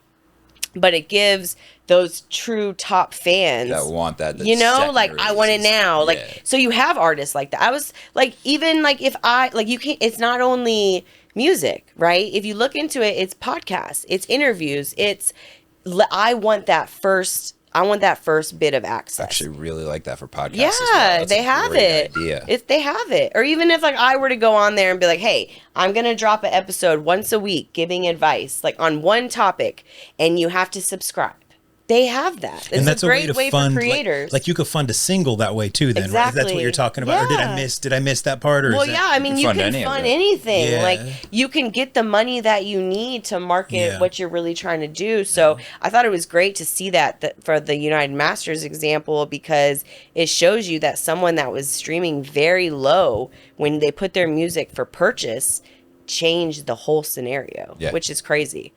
But it gives those true top fans that want that, like, I want it now. Like, so you have artists like that. I was like, even like, if I like, you can't, it's not only music, right? If you look into it, it's podcasts, it's interviews, I want that first bit of access. I actually really like that for podcasts. Yeah, as well. they have it. They have it. Or even if like I were to go on there and be like, hey, I'm going to drop an episode once a week giving advice like on one topic, and you have to subscribe. They have that. It's and that's a great way fund, for creators. like you could fund a single that way too. Then right? If that's what you're talking about. Yeah. Or did I miss that part? Or well, yeah. I mean, you can fund anything. Yeah. Like you can get the money that you need to market what you're really trying to do. So I thought it was great to see that for the United Masters example, because it shows you that someone that was streaming very low when they put their music for purchase changed the whole scenario, which is crazy.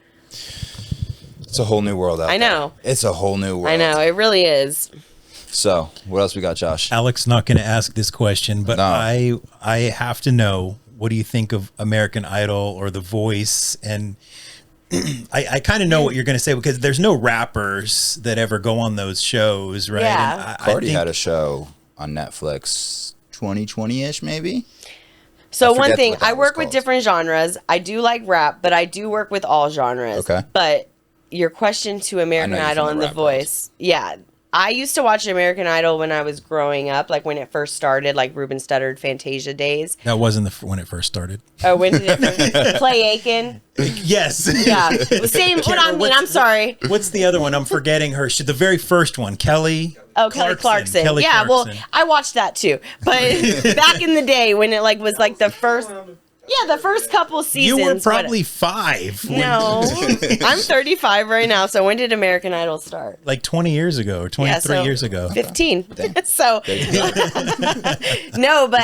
It's a whole new world out there. I know. It's a whole new world. I know, it really is. So, what else we got, Josh? Alex not going to ask this question, but No. I have to know, what do you think of American Idol or The Voice? And I kind of know what you're going to say, because there's no rappers that ever go on those shows, right? Yeah. And Cardi had a show on Netflix 2020-ish, maybe? So I one forget thing, what that I was work with called. different genres. I do like rap, but I do work with all genres. Okay. But your question to American I know you're Idol from and the The rap world. Voice. Yeah. I used to watch American Idol when I was growing up, like when it first started, like Ruben Studdard, Fantasia days. that wasn't when it first started. Oh, when did it first? Play Aiken. Yes. Yeah. Same. What I mean, I'm sorry. What's the other one? I'm forgetting her. The very first one, Kelly. Oh, Kelly Clarkson. Kelly Yeah, Clarkson. well, I watched that too. But back in the day when it like was like the first, the first couple seasons. You were probably 5. No, I'm 35 right now. So when did American Idol start? Like 20 years ago or 23 so years ago. 15. So no, but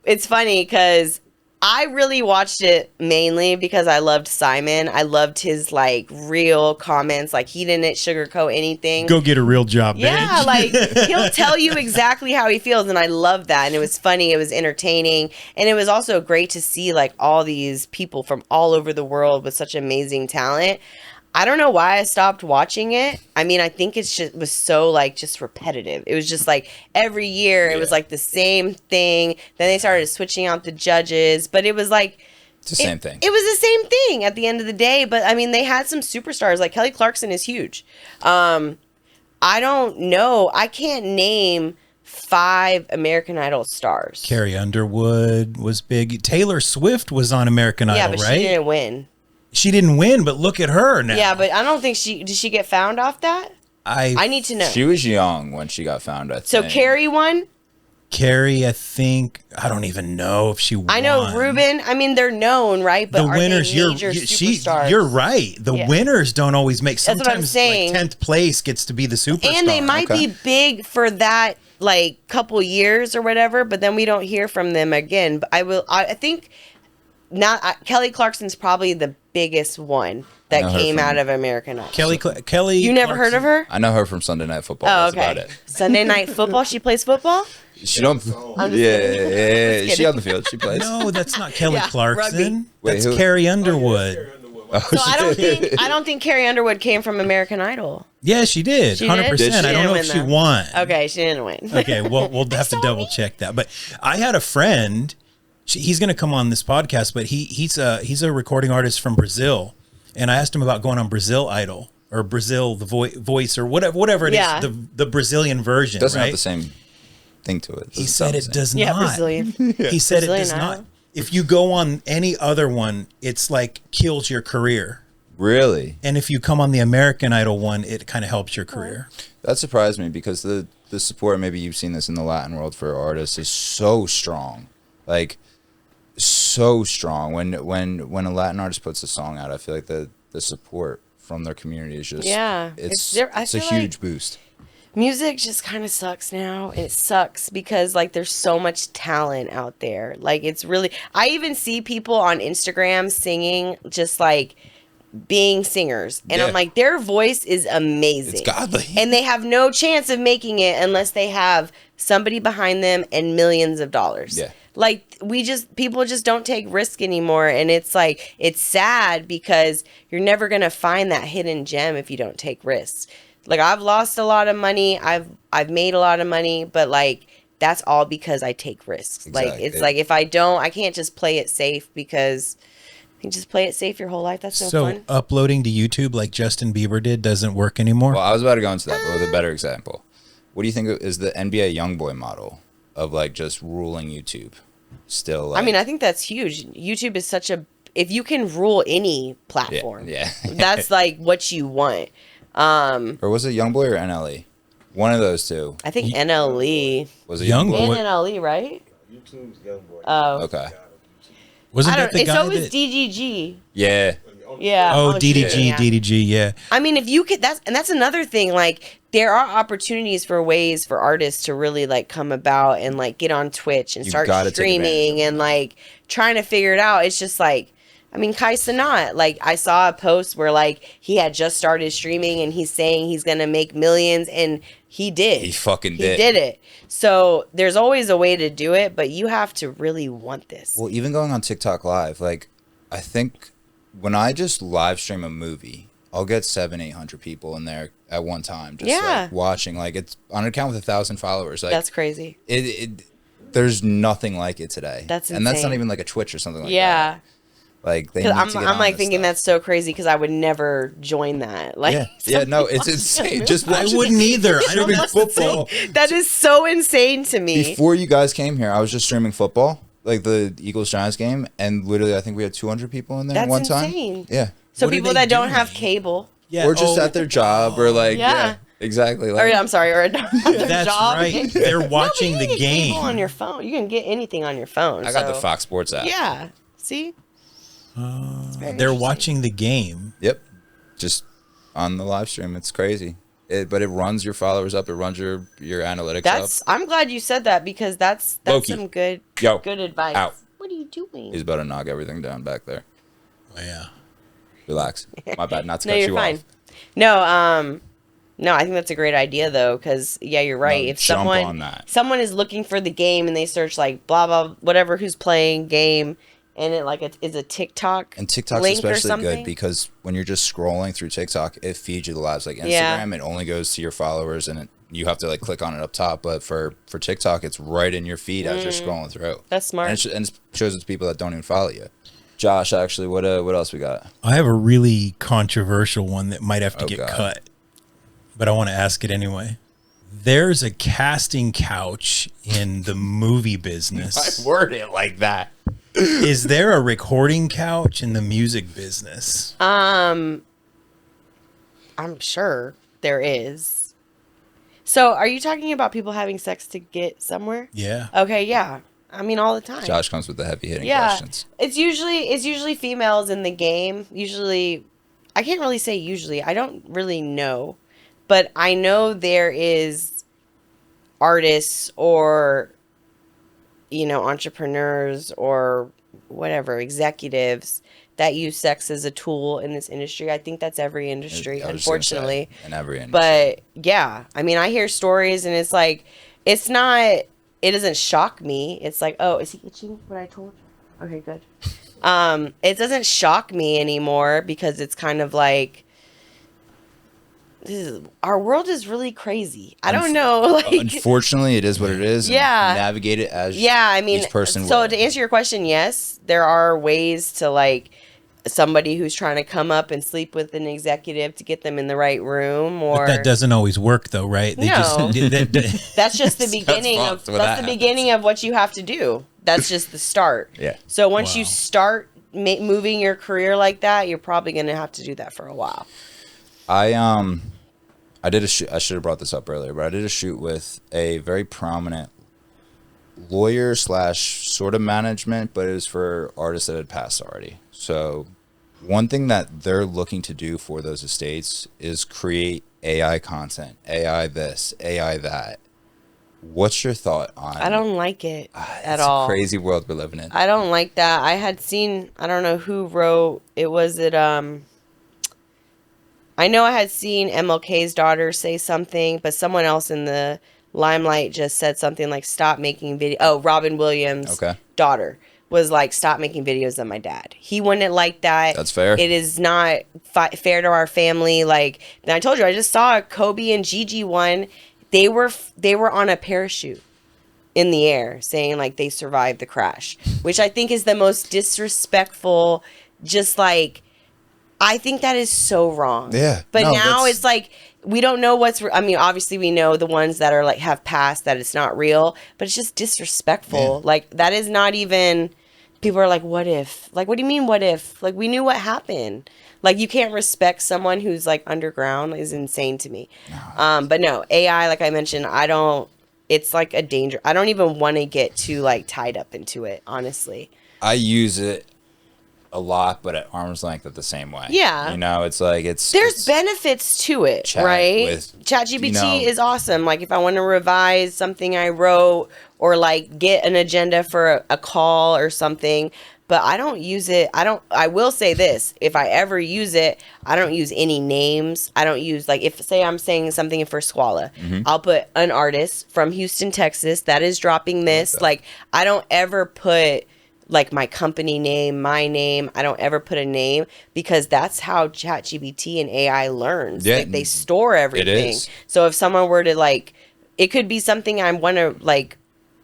it's funny because I really watched it mainly because I loved Simon. I loved his like real comments. Like he didn't sugarcoat anything. Go get a real job, Yeah, bitch. like he'll tell you exactly how he feels, and I love that. And it was funny, it was entertaining, and it was also great to see like all these people from all over the world with such amazing talent. I don't know why I stopped watching it. I mean, I think it was so like just repetitive. It was just like every year it was like the same thing. Then they started switching out the judges, but it was like It's the same thing. It was the same thing at the end of the day, but I mean, they had some superstars. Like Kelly Clarkson is huge. I don't know. I can't name 5 American Idol stars. Carrie Underwood was big. Taylor Swift was on American Yeah, Idol, but right? she didn't win. She didn't win, but look at her now. Yeah, but I don't think did she get found off that? I need to know. She was young when she got found, I think. So Carrie won? Carrie, I think, I don't even know if she won. I know Ruben. I mean, they're known, right? But The are winners, they major superstars? you're right. The Yeah. winners don't always make. That's what I'm Sometimes saying. like 10th place gets to be the superstar. And they might Okay. be big for that like couple years or whatever, but then we don't hear from them again. But I think Kelly Clarkson's probably the biggest one that know her came from- out of American Idol. Kelly. You never heard of her? I know her from Sunday Night Football. Oh, That's okay. about it. Sunday Night Football. She plays football. She don't. I'm just Yeah, kidding. yeah. Just She on the field. She plays. No, that's not Kelly Yeah, Clarkson. rugby. Wait, That's who? Carrie Underwood. So I don't think Carrie Underwood came from American Idol. Yeah, she did. She 100%. did? She I don't didn't know win, if she though. won. Okay, she didn't win. Okay, well, we'll have to double check that. But I had a friend. He's going to come on this podcast, but he's a recording artist from Brazil, and I asked him about going on Brazil Idol or Brazil the Voice or whatever it Yeah. is, the Brazilian version. Doesn't right? have the same thing to it. He Doesn't said sound the it same. does Yeah, not. Brazilian. He said it Brazilian does not. Idol. If you go on any other one, it's like kills your career. Really? And if you come on the American Idol one, it kind of helps your career. That surprised me because the support, maybe you've seen this in the Latin world for artists, is so strong. Like, so strong. When a Latin artist puts a song out, I feel like the support from their community is just it's I a feel huge like boost. music just kind of sucks now. It sucks because like there's so much talent out there. Like it's really, I even see people on Instagram singing, just like being singers, and Yeah. I'm like, their voice is amazing. It's godly. And they have no chance of making it unless they have somebody behind them and millions of dollars. Yeah. Like people just don't take risk anymore, and it's like it's sad because you're never gonna find that hidden gem if you don't take risks. Like I've lost a lot of money, I've made a lot of money, but like that's all because I take risks. Like Exactly. it's like if I don't, I can't just play it safe because you just play it safe your whole life. That's no So fun. uploading to YouTube like Justin Bieber did doesn't work anymore. Well, I was about to go into that, but with a better example. What do you think is the NBA YoungBoy model of like just ruling YouTube? Still, like, I mean, I think that's huge. YouTube is such a, if you can rule any platform, yeah. that's like what you want. Or was it YoungBoy or NLE? One of those two. I think NLE. Was it Young YoungBoy? Boy. And NLE, right? YouTube's young boy. Oh. Okay. Wasn't I that don't, the guy so was that? DGG. Yeah. Yeah. Oh, shit, DDG, yeah. DDG, yeah. I mean, if you could, that's another thing. Like, there are opportunities for ways for artists to really like come about and like get on Twitch and You start gotta take advantage streaming of and like trying to figure it out. It's just like, I mean, Kai Cenat, like I saw a post where like he had just started streaming and he's saying he's gonna make millions, and he did. He fucking He did. did it. So there's always a way to do it, but you have to really want this. Well, even going on TikTok Live, like I think when I just live stream a movie, I'll get 700-800 people in there at one time, just like watching. Like it's on an account with 1,000 followers. Like that's crazy. There's nothing like it today. That's insane. And that's not even like a Twitch or something like that. Yeah. Like they need I'm to get like on thinking this that's so crazy because I would never join that. Like, no, it's insane. Just I watching wouldn't either. I don't know football. that is so insane to me. Before you guys came here, I was just streaming football, like the Eagles Giants game, and literally I think we had 200 people in there That's one insane. time. Yeah. So What are people they that don't doing? have cable. Yeah. Or just at their job, or like exactly. Or Like, I'm sorry, or at their That's job. right. They're watching No, but the you can get cable on game. your phone. You can get anything on your phone. I got the so- Fox Sports app. Yeah. See. It's very They're interesting. watching the game. Yep. Just on the live stream. It's crazy. But it runs your followers up. It runs your analytics That's. up. I'm glad you said that because that's Loki. some good advice. Out. What are you doing? He's about to knock everything down back there. Oh, yeah. Relax. My bad. Not to No, cut you're you fine. off. No, I think that's a great idea though, because you're right. No, If jump on that. someone is looking for the game and they search like blah blah whatever who's playing game, and it like is a TikTok And TikTok's link or especially something? good because when you're just scrolling through TikTok, it feeds you the lives. Like Instagram, Yeah. it only goes to your followers, and you have to like click on it up top. But for TikTok, it's right in your feed as you're scrolling through. That's smart. And it shows it to people that don't even follow you. Josh, actually, what else we got? I have a really controversial one that might have to Oh, get God. cut, but I want to ask it anyway. There's a casting couch in the movie business. word it like that. Is there a recording couch in the music business? I'm sure there is. So, are you talking about people having sex to get somewhere? Yeah. Okay, yeah. I mean, all the time. Josh comes with the heavy hitting Yeah, questions. it's usually females in the game. Usually, I can't really say usually. I don't really know, but I know there is artists or entrepreneurs or whatever executives that use sex as a tool in this industry. I think that's every industry, I was just gonna say, unfortunately. in every industry. But yeah, I mean, I hear stories and it's like, it's not, it doesn't shock me. It's like, oh, is he itching what I told you? Okay, good. It doesn't shock me anymore because it's kind of like, our world is really crazy. I don't know. Like, Unfortunately, it is what it is. and Yeah. navigate it as I mean, each person so will. to answer your question, yes, there are ways to like somebody who's trying to come up and sleep with an executive to get them in the right room, or But that doesn't always work, though, right? No. that's just the beginning of fucked when that's that the beginning of what you have to do. That's just the start. Yeah. So once you Wow. start moving your career like that, you're probably going to have to do that for a while. I did a shoot. I should have brought this up earlier, but I did a shoot with a very prominent lawyer / sort of management, but it was for artists that had passed already. So one thing that they're looking to do for those estates is create AI content, AI this, AI that. What's your thought on? I don't like it at it's all. a crazy world we're living in. I don't like that. I had seen, I don't know who wrote it. Was it I know I had seen MLK's daughter say something, but someone else in the limelight just said something like, stop making video. Oh, Robin Williams' daughter was like, stop making videos of my dad. He wouldn't like that. That's fair. It is not fair to our family. Like, and I told you, I just saw a Kobe and Gigi one. They were on a parachute in the air saying like they survived the crash, which I think is the most disrespectful, just like, I think that is so wrong. Yeah. But No, now that's- it's like, we don't know I mean, obviously we know the ones that are like have passed that it's not real, but it's just disrespectful. Yeah. Like that is not even, people are like, what if? Like, what do you mean, what if? Like, we knew what happened. Like, you can't respect someone who's like underground is insane to me. But no, AI, like I mentioned, it's like a danger. I don't even want to get too like tied up into it, honestly. I use it a lot, but at arm's length at the same way. Yeah. You know, it's like There's benefits to it, Chat right? with, ChatGPT you know- is awesome. Like if I want to revise something I wrote or like get an agenda for a call or something. but I don't use it. I will say this. If I ever use it, I don't use any names. I don't use, like, if, say I'm saying something for Squala, I'll put an artist from Houston, Texas that is dropping this. Like, I don't ever put, like, my company name, my name. I don't ever put a name, because that's how ChatGPT and AI learns. Yeah, Like, they store everything. is. So if someone were to, like, it could be something I want to, like,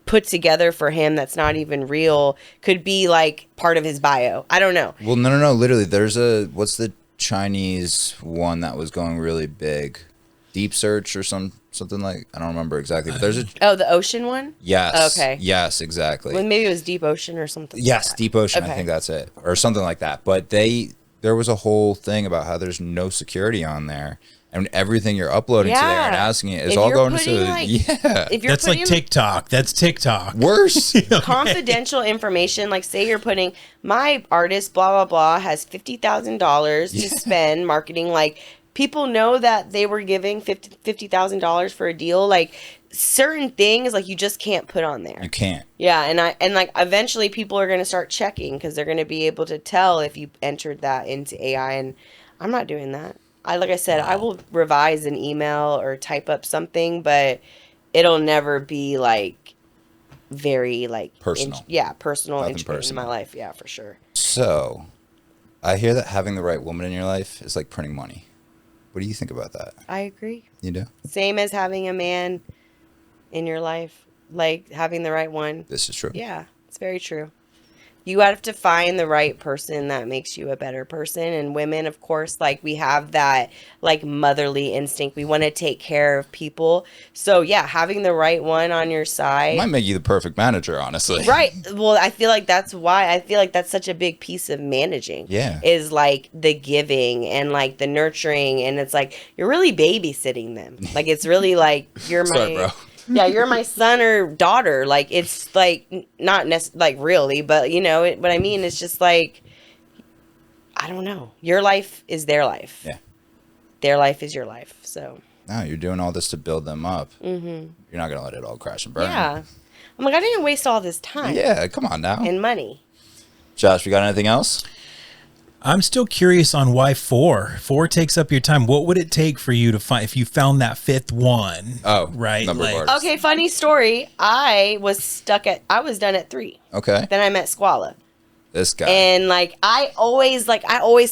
put together for him that's not even real, could be like part of his bio. I don't know. Well, no. Literally, there's what's the Chinese one that was going really big? Deep Search or something like, I don't remember exactly, but there's a The ocean one? yes. Okay. Yes, exactly. Well, maybe it was Deep Ocean or something. Yes, like that. Deep Ocean. Okay. I think that's it, or something like that. But there was a whole thing about how there's no security on there, and everything you're uploading to there and asking it is If all you're going putting, to like- If you're That's like putting TikTok. That's TikTok. worse. confidential information, like, say you're putting, my artist blah blah blah has $50,000 to spend marketing, like, people know that they were giving $50,000 for a deal, like, certain things, like, you just can't put on there. You can't. Yeah, and like, eventually people are going to start checking, because they're going to be able to tell if you entered that into AI, and I'm not doing that. Like I said, I will revise an email or type up something, but it'll never be, like, very, like, Personal. personal, Nothing integrated in personal. my life. Yeah, for sure. So, I hear that having the right woman in your life is like printing money. What do you think about that? I agree. You do? Same as having a man in your life, like having the right one. This is true. Yeah, it's very true. You have to find the right person that makes you a better person. And women, of course, like, we have that, like, motherly instinct. We want to take care of people. So, yeah, having the right one on your side. It might make you the perfect manager, honestly. Right. Well, I feel like that's why I feel like that's such a big piece of managing. Yeah. Is, like, the giving and, like, the nurturing. And it's like, you're really babysitting them. Like, it's really like, you're my... Sorry, bro. Yeah, you're my son or daughter. Like, it's like, not like, really, but you know what I mean? It's just like, I don't know. Your life is their life. Yeah. Their life is your life. So. No, you're doing all this to build them up. Mm-hmm. You're not going to let it all crash and burn. Yeah. I'm like, I didn't waste all this time. Yeah, come on now. And money. Josh, we got anything else? I'm still curious on why 4. 4 takes up your time. What would it take for you to find, if you found that 5th one? Oh, right. number of Like, artists. Okay, funny story. I was done at 3. Okay. Then I met Squala. This guy. And like I always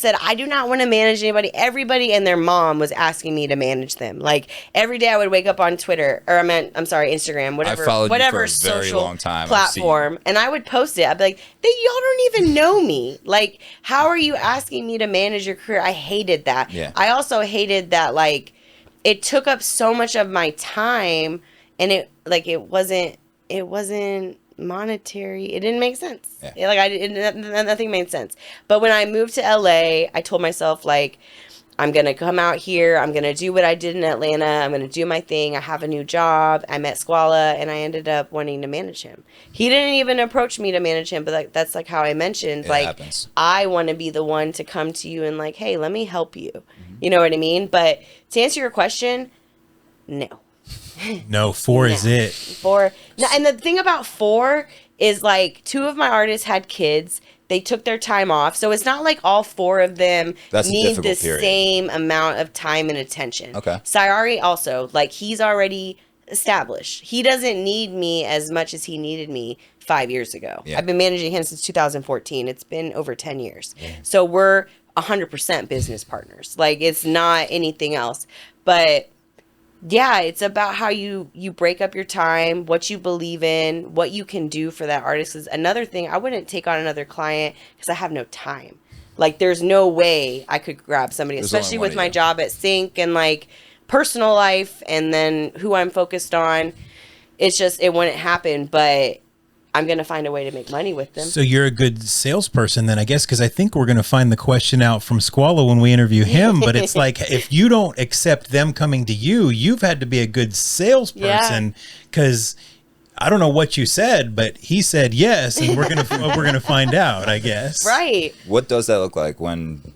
said, I do not want to manage anybody. Everybody and their mom was asking me to manage them. Like, every day I would wake up on Twitter, or Instagram, whatever, followed you whatever for a very social long time. I've seen platform, and I would post it. I'd be like, y'all don't even know me. Like, how are you asking me to manage your career? I hated that. Yeah. I also hated that, like, it took up so much of my time, and it wasn't monetary. It didn't make sense. Yeah. Nothing made sense. But when I moved to LA, I told myself, like, I'm gonna come out here, I'm gonna do what I did in Atlanta, I'm gonna do my thing, I have a new job. I met Squala, and I ended up wanting to manage him. He didn't even approach me to manage him, but that's like how I mentioned, It like, happens. I want to be the one to come to you and, like, hey, let me help you. You know what I mean? But to answer your question, no. No, 4 is Yeah. it. 4. No, and the thing about 4 is, like, 2 of my artists had kids. They took their time off. So it's not like all 4 of them That's a need the difficult period. same amount of time and attention. Okay. Sayari also, like, he's already established. He doesn't need me as much as he needed me 5 years ago. Yeah. I've been managing him since 2014. It's been over 10 years. So we're 100% business partners. Like, it's not anything else. But yeah, it's about how you break up your time, what you believe in, what you can do for that artist. Is another thing. I wouldn't take on another client because I have no time. Like, there's no way I could grab somebody, There's only especially one with of my you. job at Cinq and, like, personal life and then who I'm focused on. It's just, it wouldn't happen, but I'm going to find a way to make money with them. So you're a good salesperson then, I guess, because I think we're going to find the question out from Squala when we interview him. But it's like, if you don't accept them coming to you, you've had to be a good salesperson, because I don't know what you said, but he said yes, and we're gonna find out, I guess. Right. What does that look like when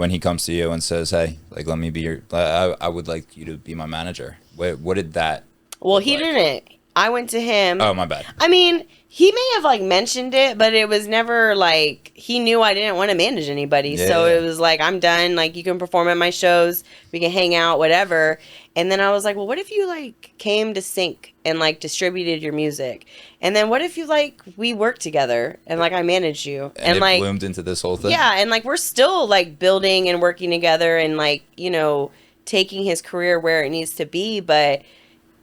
he comes to you and says, "Hey, like, let me be your. I would like you to be my manager." What did that? Well, look he like? didn't. I went to him. Oh, my bad. I mean, He may have like mentioned it, but it was never like he knew I didn't want to manage anybody. Yeah, So yeah. it was like, I'm done. Like, you can perform at my shows, we can hang out, whatever. And then I was like, well, what if you like came to Cinq and like distributed your music? And then what if you like we worked together and like I managed you And it like bloomed into this whole thing. yeah, and like we're still like building and working together and like, taking his career where it needs to be, but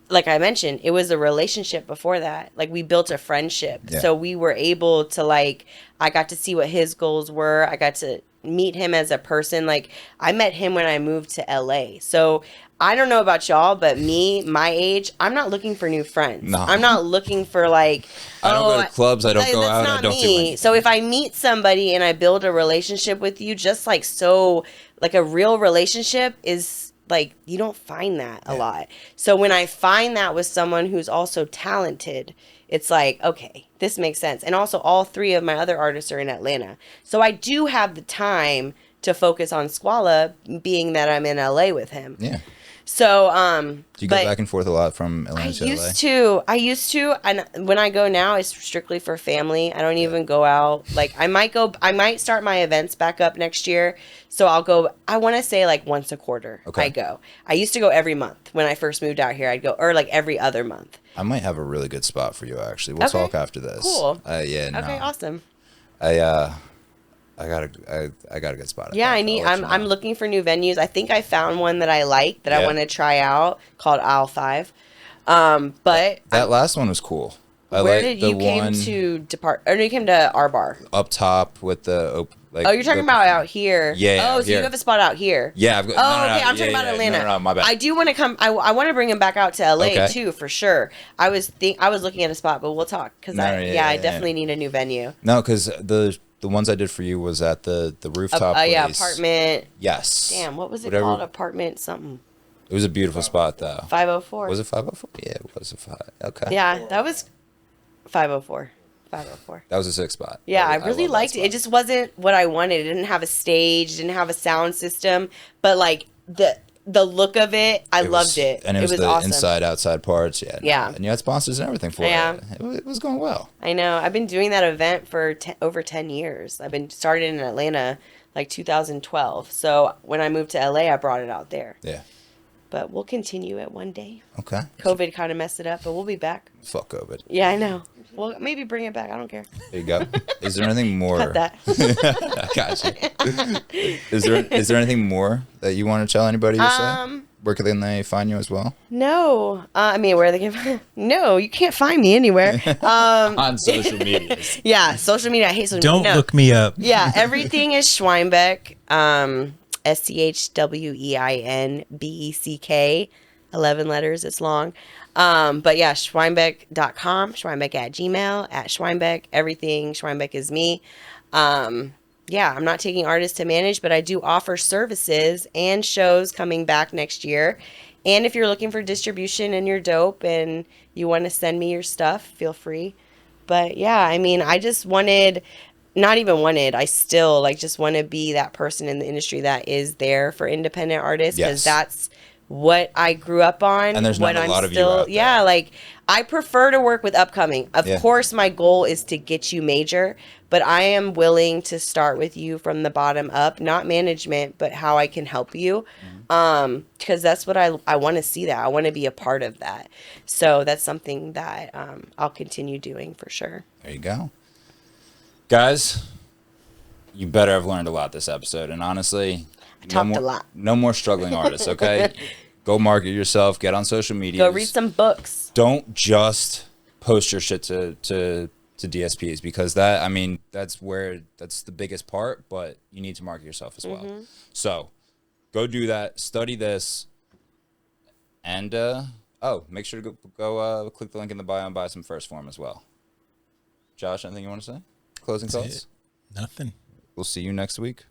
like I mentioned, it was a relationship before that. Like, we built a friendship. Yeah. So we were able to like, I got to see what his goals were. I got to meet him as a person. Like, I met him when I moved to LA. So I don't know about y'all, but me, my age, I'm not looking for new friends. No. I'm not looking for like, I don't go to clubs. I don't go that's out. not I don't do me. anything. So if I meet somebody and I build a relationship with you, just like so, like a real relationship is like, you don't find that a lot. So when I find that with someone who's also talented, it's like, okay, this makes sense. And also, all three of my other artists are in Atlanta. So I do have the time to focus on Squala, being that I'm in LA with him. Yeah. So, Do you go back and forth a lot from Atlanta to LA? I used to, and when I go now, it's strictly for family. I don't even go out. Like, I might start my events back up next year. So I'll go, I want to say like once a quarter. Okay. I go. I used to go every month when I first moved out here. I'd go, or like every other month. I might have a really good spot for you, actually. We'll talk after this. Cool. Yeah. No. Okay, awesome. I got a good spot. Yeah, I'm looking for new venues. I think I found one that I like that I want to try out called Aisle 5. But that last one was cool. Where did you came to depart? Or no, you came to our bar. Up top with the oh, you're talking about out here. Yeah. Oh, so you have a spot out here. Yeah. I've got, okay. I'm talking about Atlanta. No, my bad. I do want to come. I want to bring him back out to LA too, for sure. I was looking at a spot, but we'll talk because I definitely need a new venue. No, because the ones I did for you was at the rooftop place. Yeah, apartment. Yes. Damn, what was it called? Apartment something. It was a beautiful spot though. 504. Was it 504? Yeah, it was a 5. Okay. Yeah, that was 504. 504. That was a 6 spot. Yeah, I really liked it. It just wasn't what I wanted. It didn't have a stage, didn't have a sound system, but like the look of it, I loved it. And it was the awesome. inside outside parts. Yeah. Yeah. And you had sponsors and everything for it. It was going well. I know. I've been doing that event for over 10 years. I've been started in Atlanta like 2012. So when I moved to LA, I brought it out there. Yeah. But we'll continue it one day. Okay. COVID kind of messed it up, but we'll be back. Fuck COVID. Yeah, I know. Well, maybe bring it back. I don't care. There you go. Is there anything more? Cut that. I got you. Is there anything more that you want to tell anybody to say? Where can they find you as well? No. I mean, where they can find... No, you can't find me anywhere. On social media. Yeah, social media. I hate social media. Don't look me up. Yeah, everything is Schweinbeck. SCHWEINBECK. 11 letters. It's long. But yeah, Schweinbeck.com, Schweinbeck at Gmail, at Schweinbeck. Everything Schweinbeck is me. Yeah, I'm not taking artists to manage, but I do offer services and shows coming back next year. And if you're looking for distribution and you're dope and you want to send me your stuff, feel free. But yeah, I mean, I just wanted, not even wanted, I still like just want to be that person in the industry that is there for independent artists, because that's what I grew up on. And there's not a lot of you out there. Yeah, like I prefer to work with upcoming. Of course, my goal is to get you major, but I am willing to start with you from the bottom up, not management, but how I can help you. Because that's what I want to see that. I want to be a part of that. So that's something that I'll continue doing for sure. There you go. Guys, you better have learned a lot this episode. And honestly, talked a lot. No more struggling artists, okay? Go market yourself. Get on social media. Go read some books. Don't just post your shit to DSPs, because that's the biggest part, but you need to market yourself as well. So go do that. Study this. And, make sure to go click the link in the bio and buy some First Form as well. Josh, anything you want to say? Closing thoughts? Nothing. We'll see you next week.